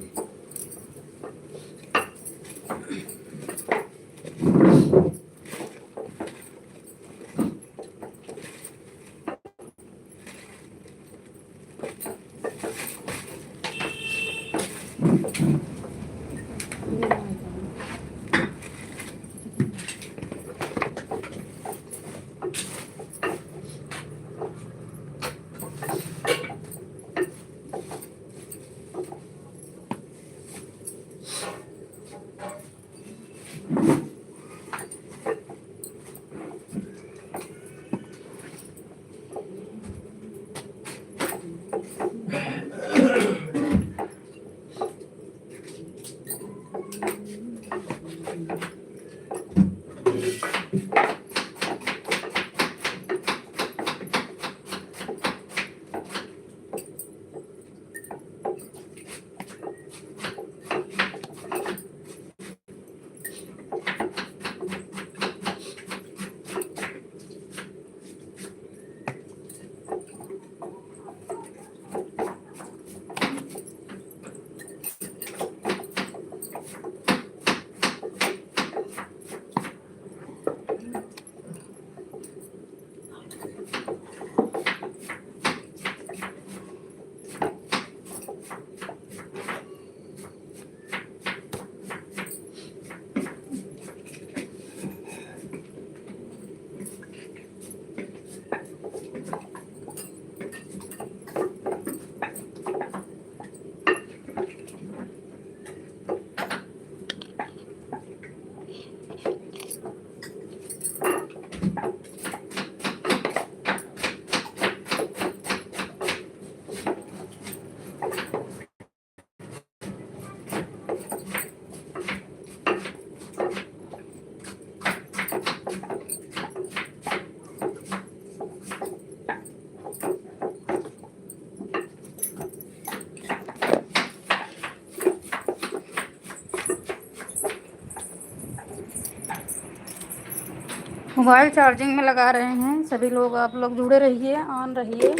मोबाइल चार्जिंग में लगा रहे हैं सभी लोग, आप लोग जुड़े रहिए, ऑन रहिए।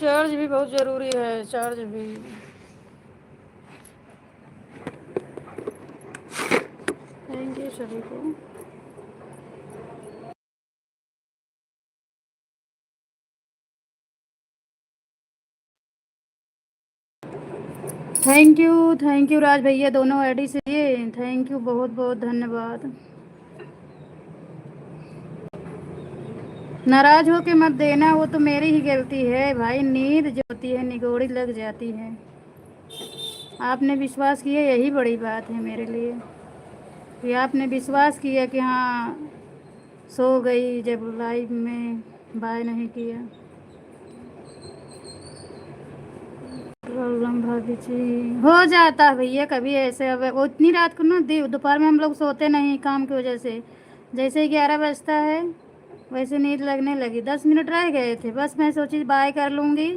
चार्ज भी बहुत ज़रूरी है, चार्ज भी। थैंक यू सभी को। थैंक यू राज भैया, दोनों आईडी से ये थैंक यू, बहुत बहुत धन्यवाद। नाराज हो के मत देना, वो तो मेरी ही गलती है भाई, नींद जो होती है निगोड़ी लग जाती है। आपने विश्वास किया, यही बड़ी बात है मेरे लिए कि आपने विश्वास किया कि हाँ सो गई, जब लाइव में बाय नहीं किया। प्रॉब्लम भाभी जी हो जाता है भैया कभी ऐसे। अब वो इतनी रात को ना, दोपहर में हम लोग सोते नहीं काम की वजह से, जैसे ही 11 बजता है वैसे नींद लगने लगी। 10 मिनट रह गए थे, बस मैं सोची बाय कर लूँगी,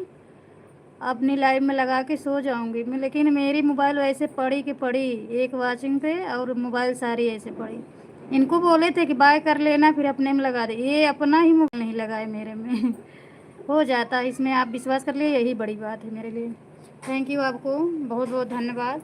अपनी लाइव में लगा के सो जाऊँगी मैं, लेकिन मेरी मोबाइल वैसे पड़ी कि पड़ी, एक वाचिंग पे और मोबाइल सारी ऐसे पड़ी। इनको बोले थे कि बाय कर लेना फिर अपने में लगा दे, ये अपना ही मोबाइल नहीं लगाए मेरे में। हो जाता है इसमें, आप विश्वास कर लिए, यही बड़ी बात है मेरे लिए। थैंक यू, आपको बहुत बहुत धन्यवाद।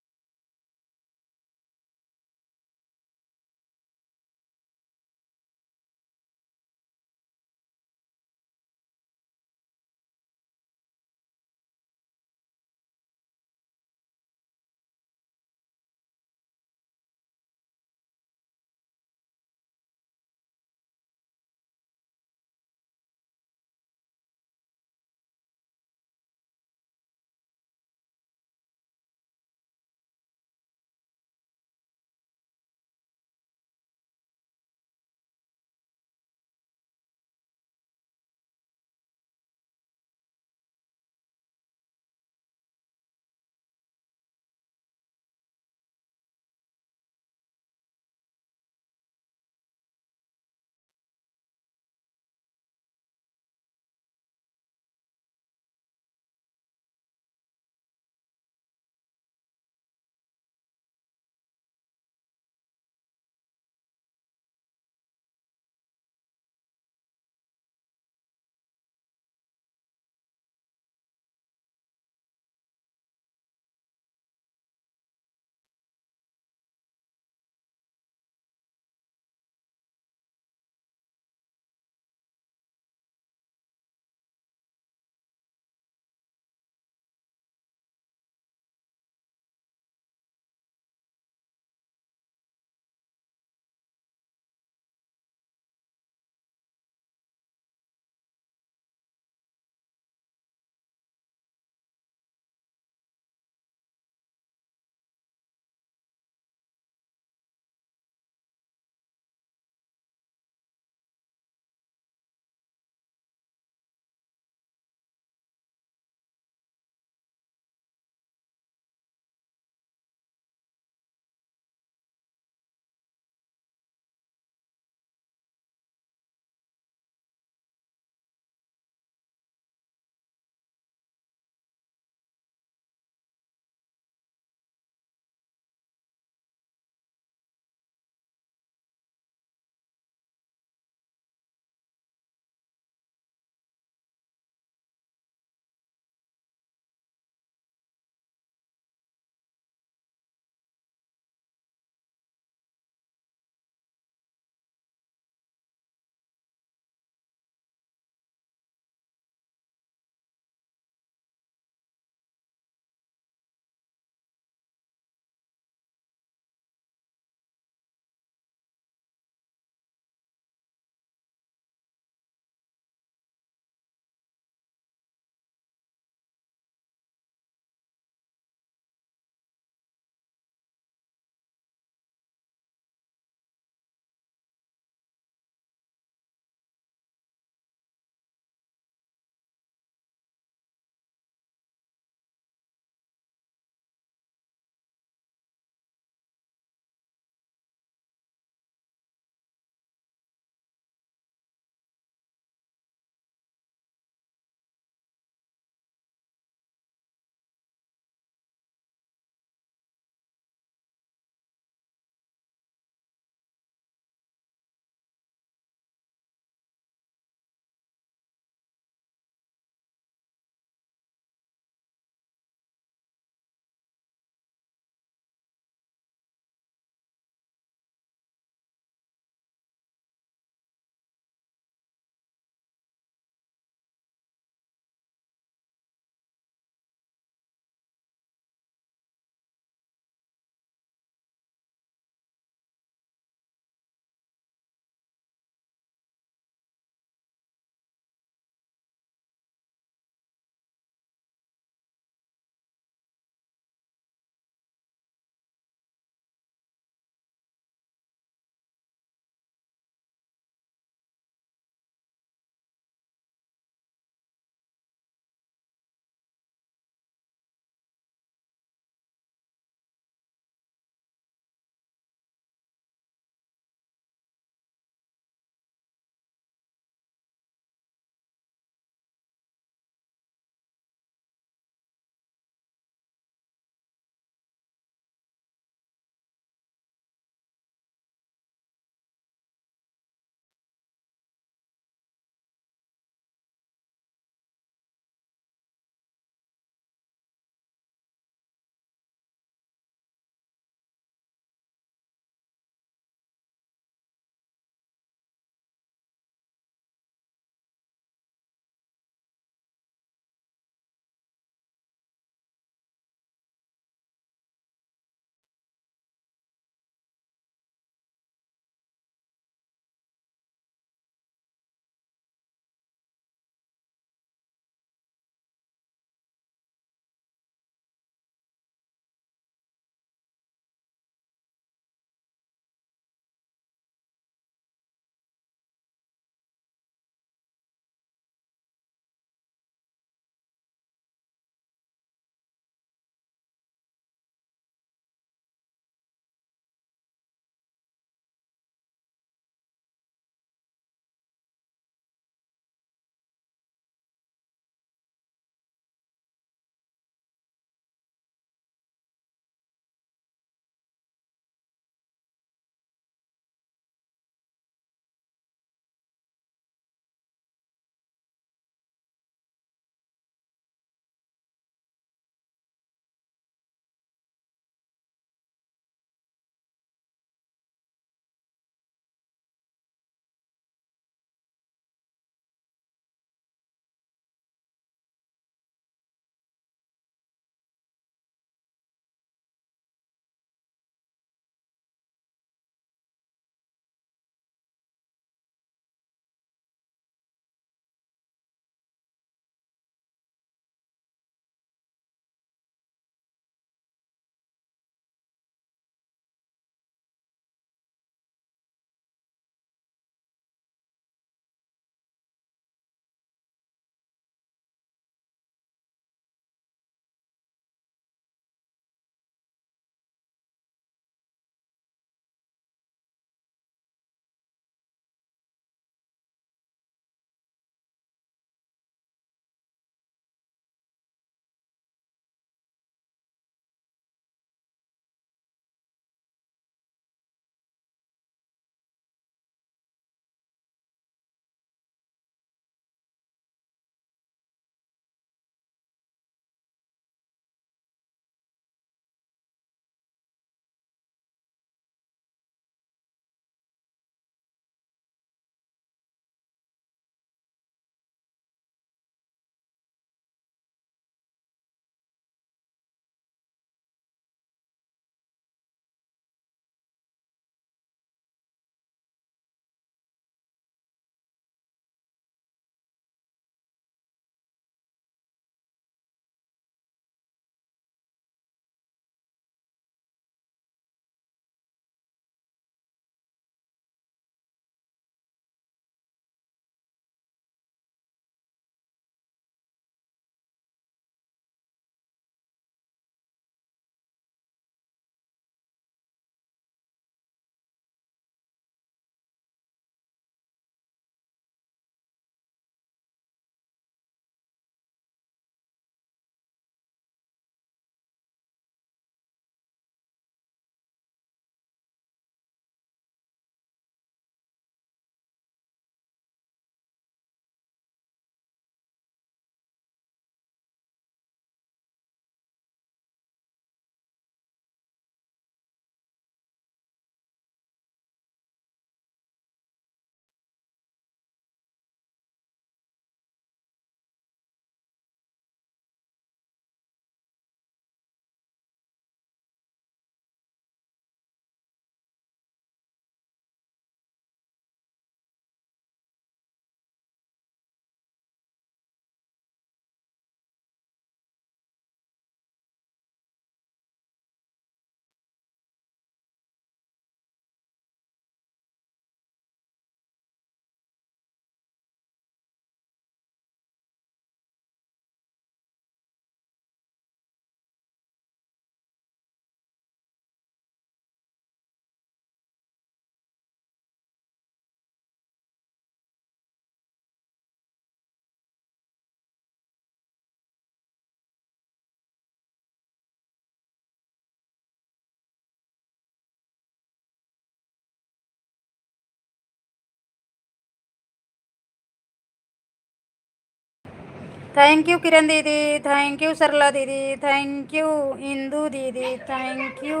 थैंक यू किरण दीदी, थैंक यू सरला दीदी, थैंक यू इंदू दीदी, थैंक यू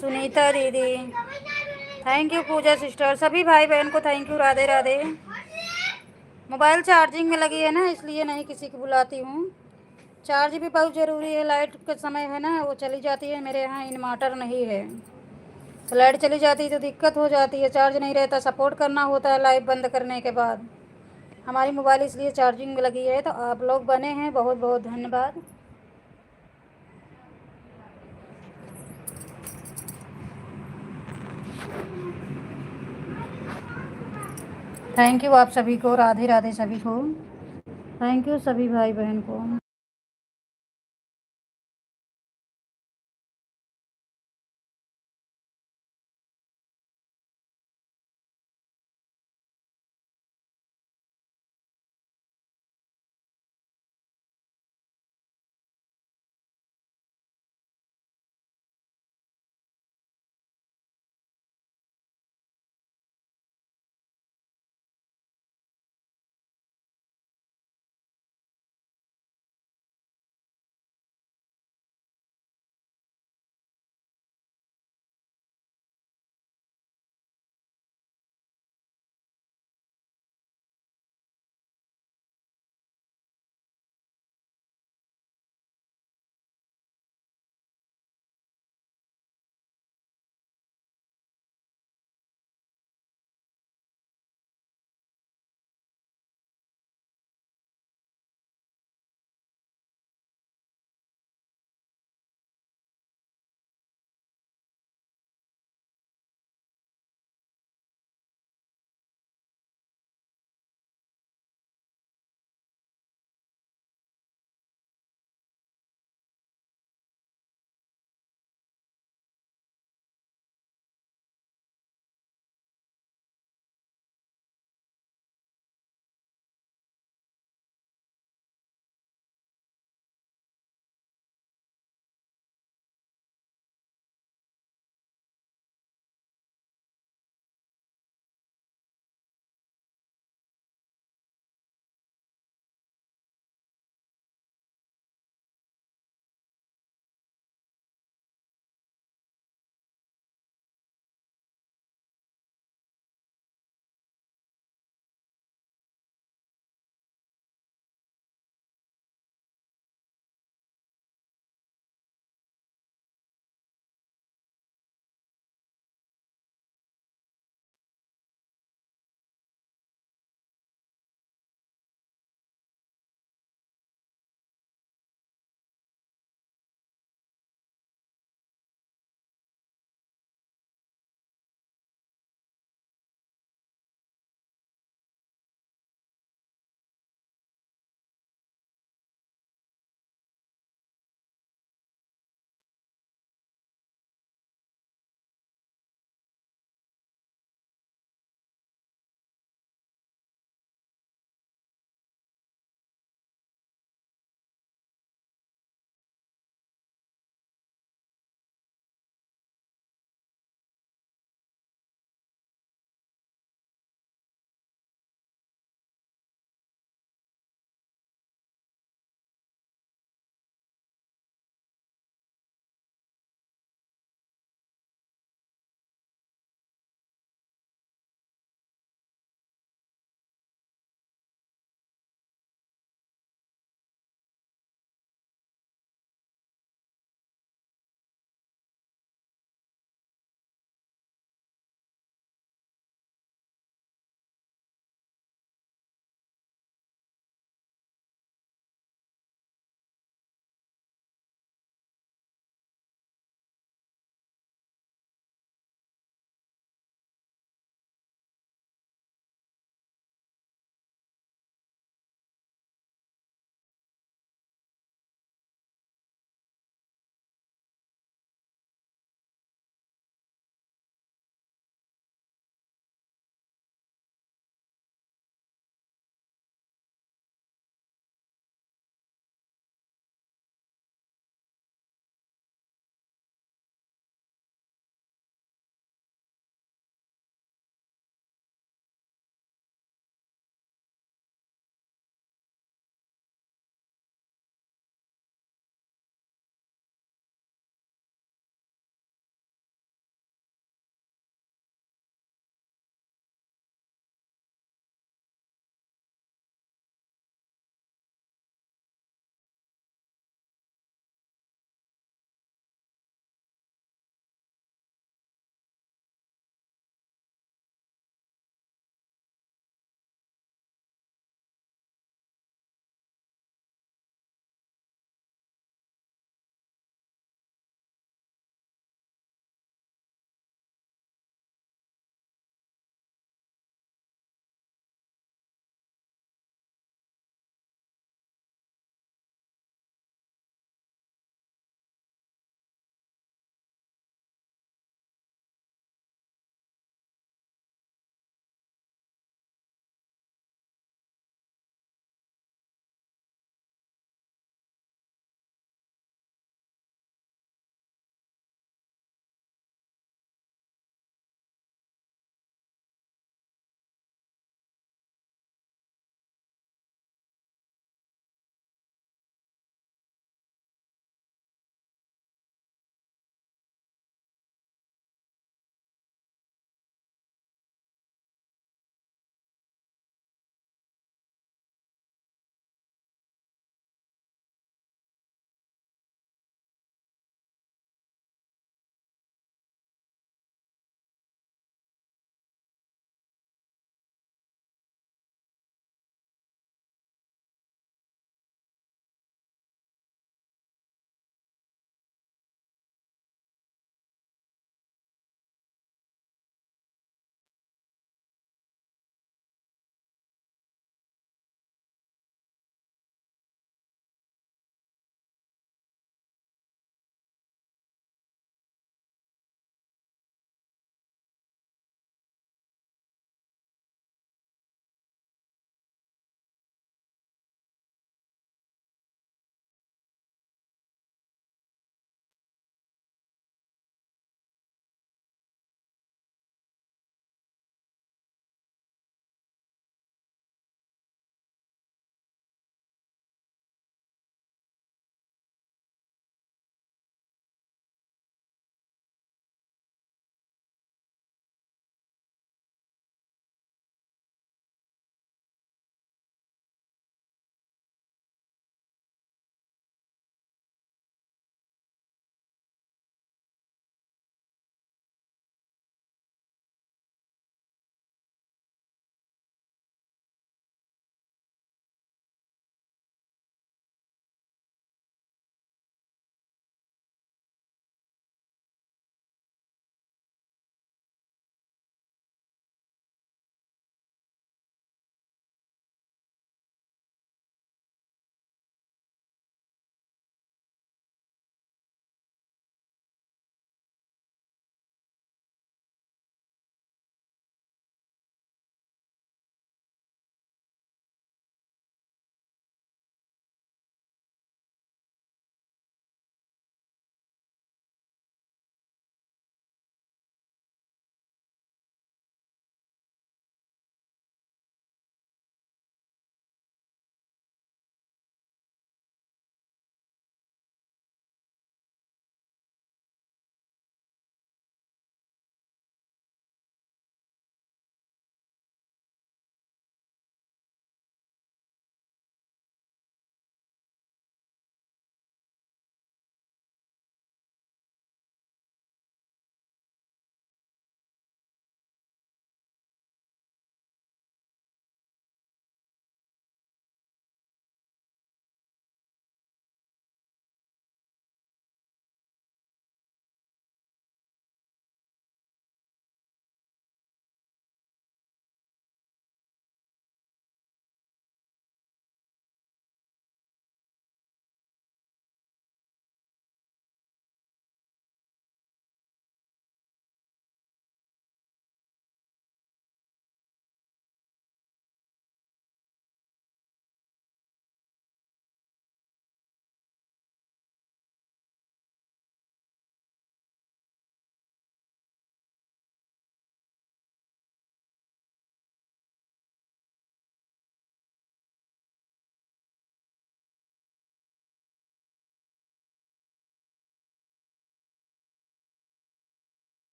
सुनीता दीदी, थैंक यू पूजा सिस्टर, सभी भाई बहन को thank you, Radhe Radhe. Mobile charging में लगी है ना, इसलिए नहीं किसी को बुलाती हूँ। चार्ज भी बहुत ज़रूरी है, लाइट का समय है ना, वो चली जाती है। मेरे यहाँ इन्वर्टर नहीं है, तो लाइट चली जाती है तो दिक्कत हो जाती है, चार्ज नहीं रहता, सपोर्ट करना होता है लाइव बंद करने के बाद। हमारी मोबाइल इसलिए चार्जिंग में लगी है। तो आप लोग बने हैं, बहुत बहुत धन्यवाद। थैंक यू आप सभी को, राधे राधे सभी को, थैंक यू सभी भाई बहन को।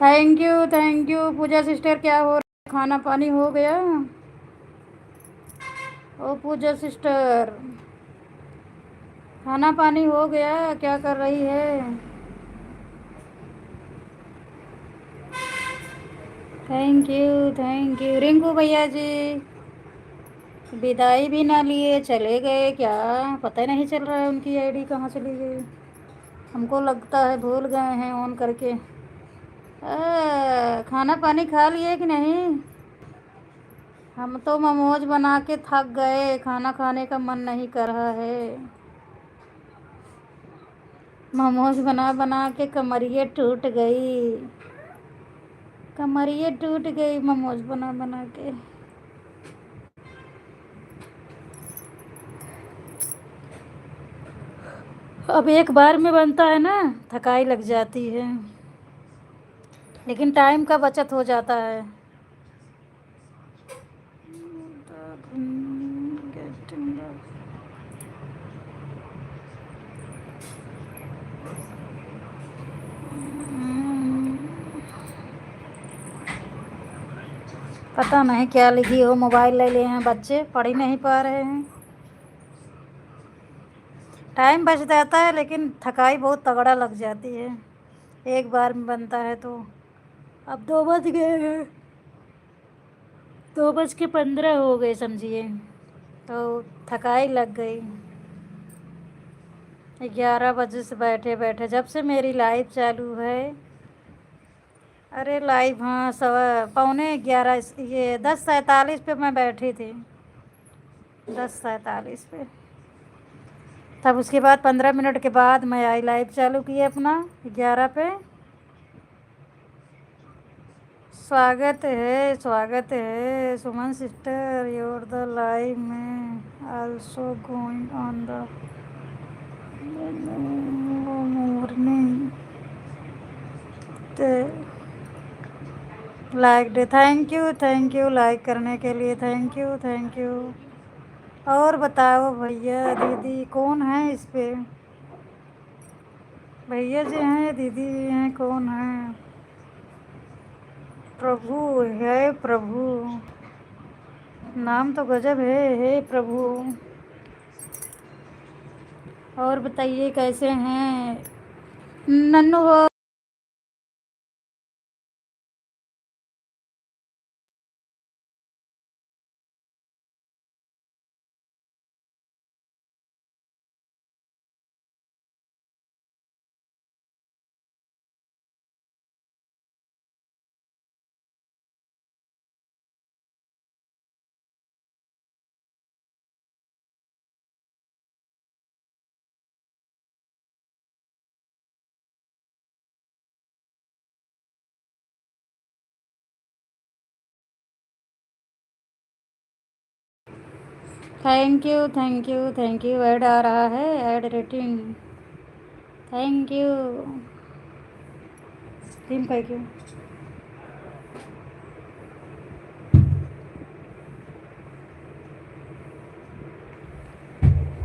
Thank you Pooja sister. क्या हो रहा है? खाना पानी हो गया? ओ पूजा सिस्टर, खाना पानी हो गया? क्या कर रही है? थैंक यू रिंकू भैया जी। विदाई भी ना लिए चले गए क्या? पता ही नहीं चल रहा है उनकी आईडी कहाँ चली गई। हमको लगता है भूल गए हैं ऑन करके। खाना पानी खा लिए कि नहीं? हम तो मोमोज बना के थक गए, खाना खाने का मन नहीं कर रहा है। मोमोज बना बना के कमरिए टूट गई, कमरिए टूट गई मोमोज बना बना के। अब एक बार में बनता है ना, थकाई लग जाती है, लेकिन टाइम का बचत हो जाता है। पता नहीं क्या लिखी हो, मोबाइल ले लिए हैं बच्चे, पढ़ ही नहीं पा रहे हैं। टाइम बच जाता है लेकिन थकाई बहुत तगड़ा लग जाती है। एक बार में बनता है तो। अब 2 बज गए हैं, 2:15 हो गए समझिए, तो थकाई लग गई। 11 बजे से बैठे बैठे, जब से मेरी लाइव चालू है। अरे लाइव, हाँ, 11:15, ये 10:47 पे मैं बैठी थी, 10:47 पे। तब उसके बाद 15 मिनट के बाद मैं आई लाइव चालू किए अपना 11 पे। स्वागत है सुमन सिस्टर, योर द लाइव में also going on the morning like day. Thank you like करने के लिए, थैंक यू। और बताओ भैया दीदी कौन है इस पे? भैया जी हैं या दीदी जी हैं, कौन है? प्रभु है, प्रभु नाम तो गजब है, हे प्रभु। और बताइए कैसे हैं नन्नू हो? Thank you. ऐड आ रहा है, add rating. Thank you team का क्यों?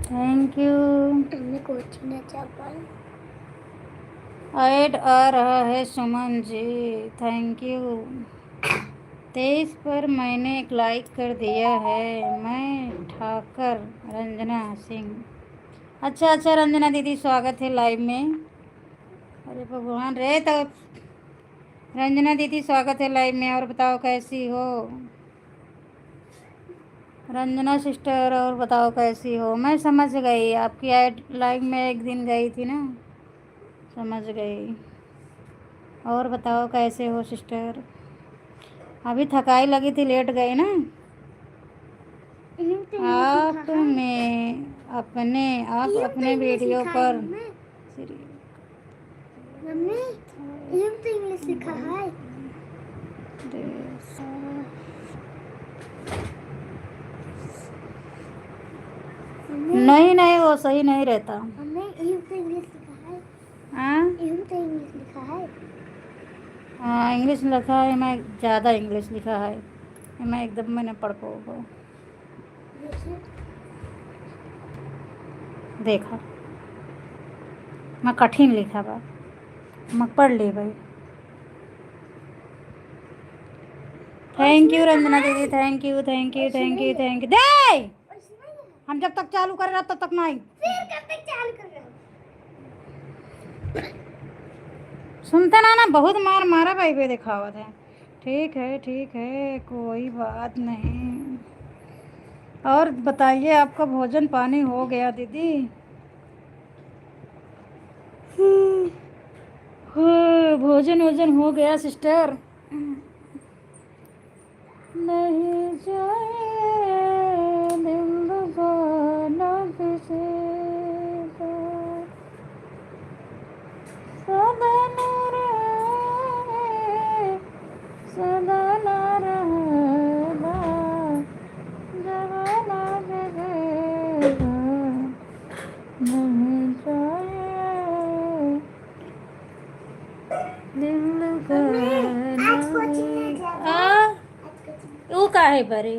Thank you. ऐड आ रहा है सुमन जी, थैंक यू। 23 पर मैंने एक लाइक कर दिया है। मैं ठाकर रंजना सिंह। अच्छा रंजना दीदी, स्वागत है लाइव में। अरे भगवान रे, तो रंजना दीदी स्वागत है लाइव में। और बताओ कैसी हो रंजना सिस्टर? और बताओ कैसी हो? मैं समझ गई, आपकी ऐड लाइव में एक दिन गई थी ना, समझ गई। और बताओ कैसे हो सिस्टर? अभी थकाई लगी थी, लेट गए ना आप में आप अपने वीडियो पर। मम्मी तो इंग्लिश लिखा है। नहीं वो सही नहीं रहता। मम्मी तो इंग्लिश लिखा है। हाँ तो इंग्लिश लिखा है। हाँ, इंग्लिश लिखा है, मैं ज़्यादा इंग्लिश लिखा है, मैं एकदम में नहीं पढ़ पाऊँगा। देखा, मैं कठिन लिखा बा, मैं पढ़ ले भाई। थैंक यू रंजना दीदी, thank you thank you thank you thank you. दे हम जब तक चालू कर रहे तब तक नहीं। सुनते ना बहुत मार मारा भाई पे दिखावत है। ठीक है कोई बात नहीं। और बताइए आपका भोजन पानी हो गया दीदी? भोजन वोजन हो गया सिस्टर? नहीं जाए दिल रुबाना किसी का, सदा न रहे, सदा न रहेगा, जवाना किसी का, नहीं जाए दिल का आ वो का है बरे।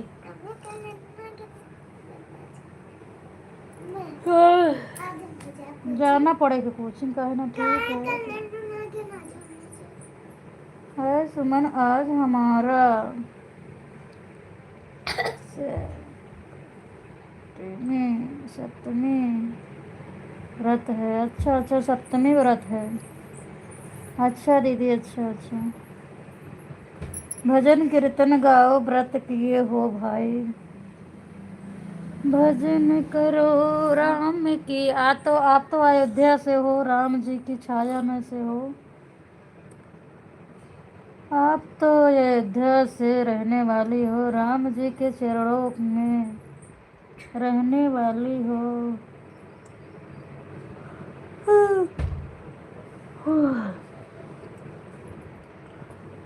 हाँ, जाना पड़ेगा कोचिंग का है ना। ठीक है सुमन, आज हमारा सप्तमी व्रत है। अच्छा सप्तमी व्रत है। अच्छा दीदी, अच्छा। भजन कीर्तन गाओ, व्रत किए हो भाई, भजन करो राम की। आप तो अयोध्या से हो, राम जी की छाया में से हो। आप तो अयोध्या से रहने वाली हो, राम जी के चरणों में रहने वाली हो।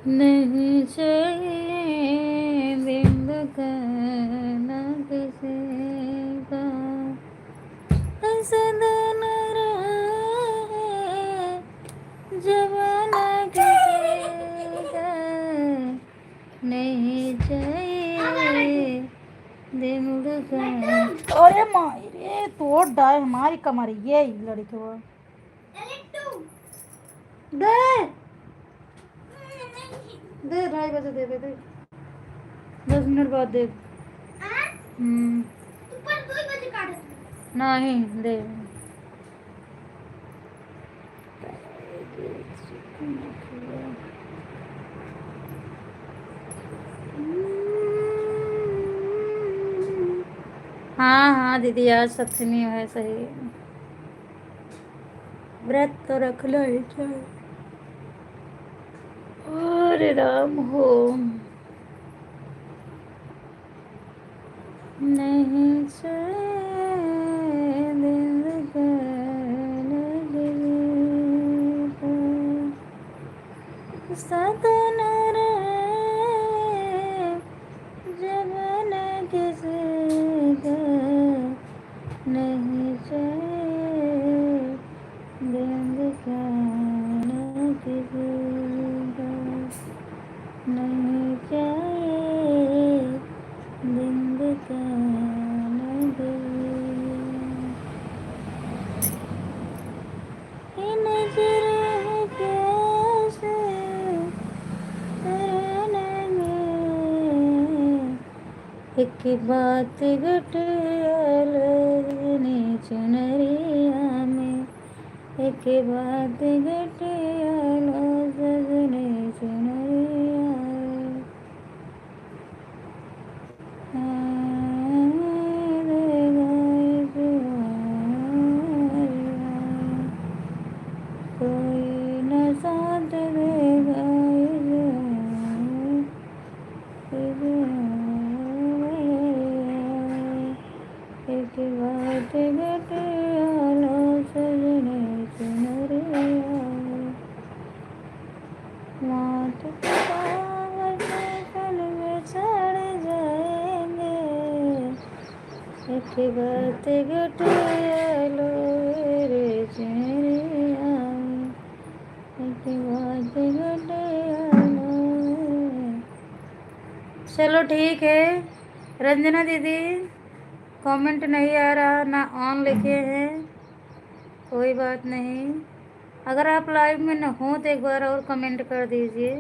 नहीं चाहिए बिंद कहना किसी का, सदन रहे जवाना किसी का, नहीं चाहिए दिल का। अरे मायरे तोड़ डाय हमारी कमर, ये लड़की वो दे दे 2:30 बजे दे 10 मिनट बाद दे। नहीं दे। हाँ दीदी आज सप्तमी है, सही व्रत तो रखना ही चाहिए। अरे राम हो, नहीं चाहिए दिल का सदन रहे जवन किसी का, नहीं चाहिए दिल का किसी का, नहीं चाहिए दिल का नजर है कैसे एक बात गटियाल चुनरिया में, एक बात गटियाल सजने चुनरिया। कोई न साथ देगा एक बात गटियालो सजने चुनरिया, मात पावत कल में चढ़ जाएंगे, एक बात गटियालो रे चुनरिया, एक बात गटियालो। चलो ठीक है रंजना दीदी, कमेंट नहीं आ रहा ना ऑन लिखे हैं, कोई बात नहीं। अगर आप लाइव में न हो तो एक बार और कमेंट कर दीजिए।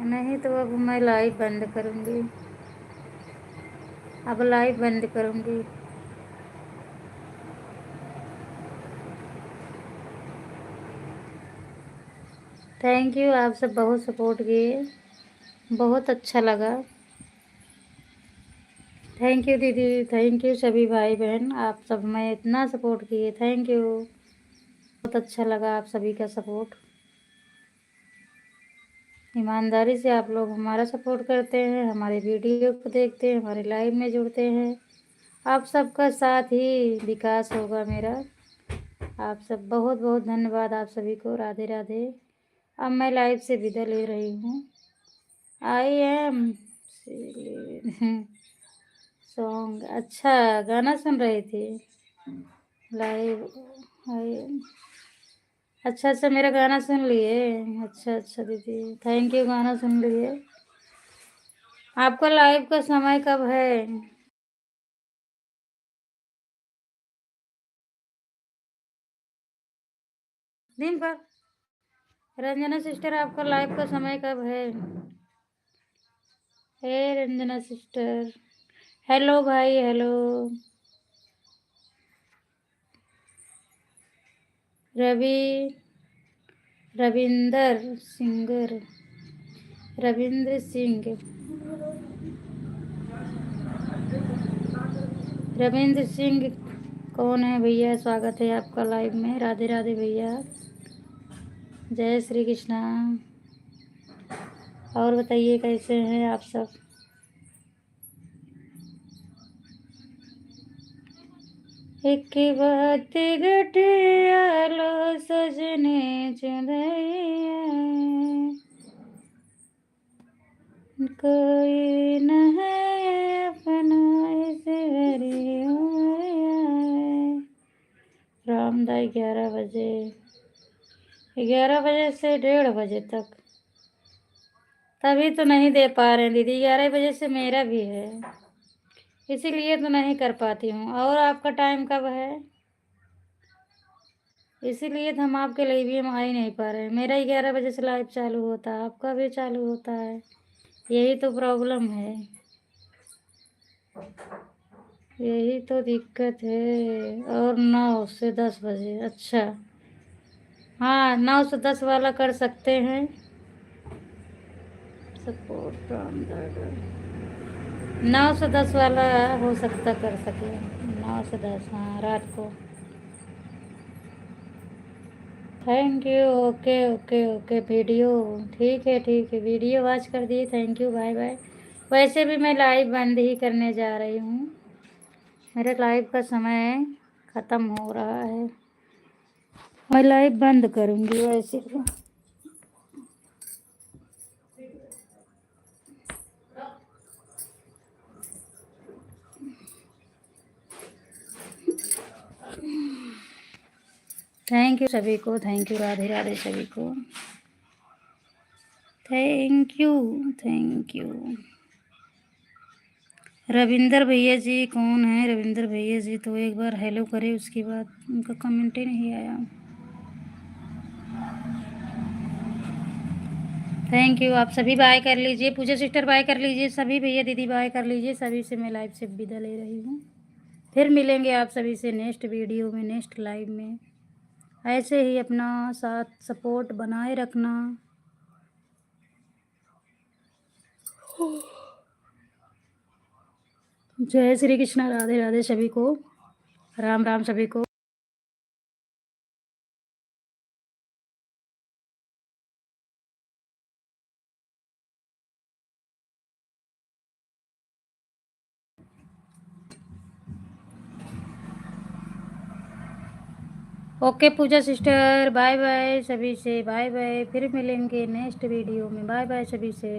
नहीं तो अब मैं लाइव बंद करूँगी, अब लाइव बंद करूँगी। थैंक यू, आप सब बहुत सपोर्ट किए, बहुत अच्छा लगा। थैंक यू दीदी, थैंक यू सभी भाई बहन, आप सब मैं इतना सपोर्ट किए, थैंक यू। बहुत अच्छा लगा आप सभी का सपोर्ट। ईमानदारी से आप लोग हमारा सपोर्ट करते हैं, हमारे वीडियो को देखते हैं, हमारे लाइव में जुड़ते हैं। आप सबका साथ ही विकास होगा मेरा। आप सब बहुत बहुत धन्यवाद आप सभी को। राधे राधे। अब मैं लाइव से विदा ले रही हूँ। आई एम सॉन्ग, अच्छा गाना सुन रही थी लाइव। आई अच्छा अच्छा, मेरा गाना सुन लिए। अच्छा अच्छा दीदी, थैंक यू, गाना सुन लिए। आपका लाइव का समय कब है? दिन पर। रंजना सिस्टर, आपका लाइव का समय कब है? हे रंजना सिस्टर, हेलो भाई, हेलो। रवि, रविंदर सिंगर, रविंद्र सिंह, रविंद्र सिंह कौन है भैया? स्वागत है आपका लाइव में। राधे राधे भैया, जय श्री कृष्णा। और बताइए कैसे हैं आप सब? एक बात गटियालो सजने चुंदैया, कोई न है अपना इस भरी उमरिया। रामदाई 11 बजे, 11 बजे से 1:30 बजे तक। तभी तो नहीं दे पा रहे हैं दीदी, 11 बजे से मेरा भी है, इसीलिए तो नहीं कर पाती हूँ। और आपका टाइम कब है? इसीलिए तो हम आपके लिए भी हम आ ही नहीं पा रहे हैं। मेरा 11 बजे से लाइव चालू होता है, आपका भी चालू होता है, यही तो प्रॉब्लम है, यही तो दिक्कत है। और 9 से 10 बजे, अच्छा हाँ, 9 से 10 वाला कर सकते हैं सपोर्ट फ्रॉम दादा। 9 से 10 वाला हो सकता कर सके, 9 से 10, हाँ रात को। Thank you, okay okay okay. Video ठीक है, वीडियो वॉच कर दिए, थैंक यू, बाय बाय। वैसे भी मैं लाइव बंद ही करने जा रही हूँ, मेरे लाइव का समय ख़त्म हो रहा है, मैं लाइव बंद करूँगी वैसे भी। थैंक यू सभी को, थैंक यू, राधे राधे सभी को, thank you, thank you. Ravinder भैया जी कौन है? रविंदर भैया जी तो एक बार हेलो करे, उसके बाद उनका कमेंट ही नहीं आया। थैंक यू, आप सभी बाय कर लीजिए, पूजा सिस्टर बाय कर लीजिए, सभी भैया दीदी बाय कर लीजिए, सभी से मैं लाइव से विदा ले रही हूँ। फिर मिलेंगे आप सभी से नेक्स्ट वीडियो में, नेक्स्ट लाइव में। ऐसे ही अपना साथ सपोर्ट बनाए रखना। जय श्री कृष्णा, राधे राधे सभी को, राम राम सभी को। ओके पूजा सिस्टर, बाय बाय सभी से, बाय बाय। फिर मिलेंगे नेक्स्ट वीडियो में, बाय बाय सभी से।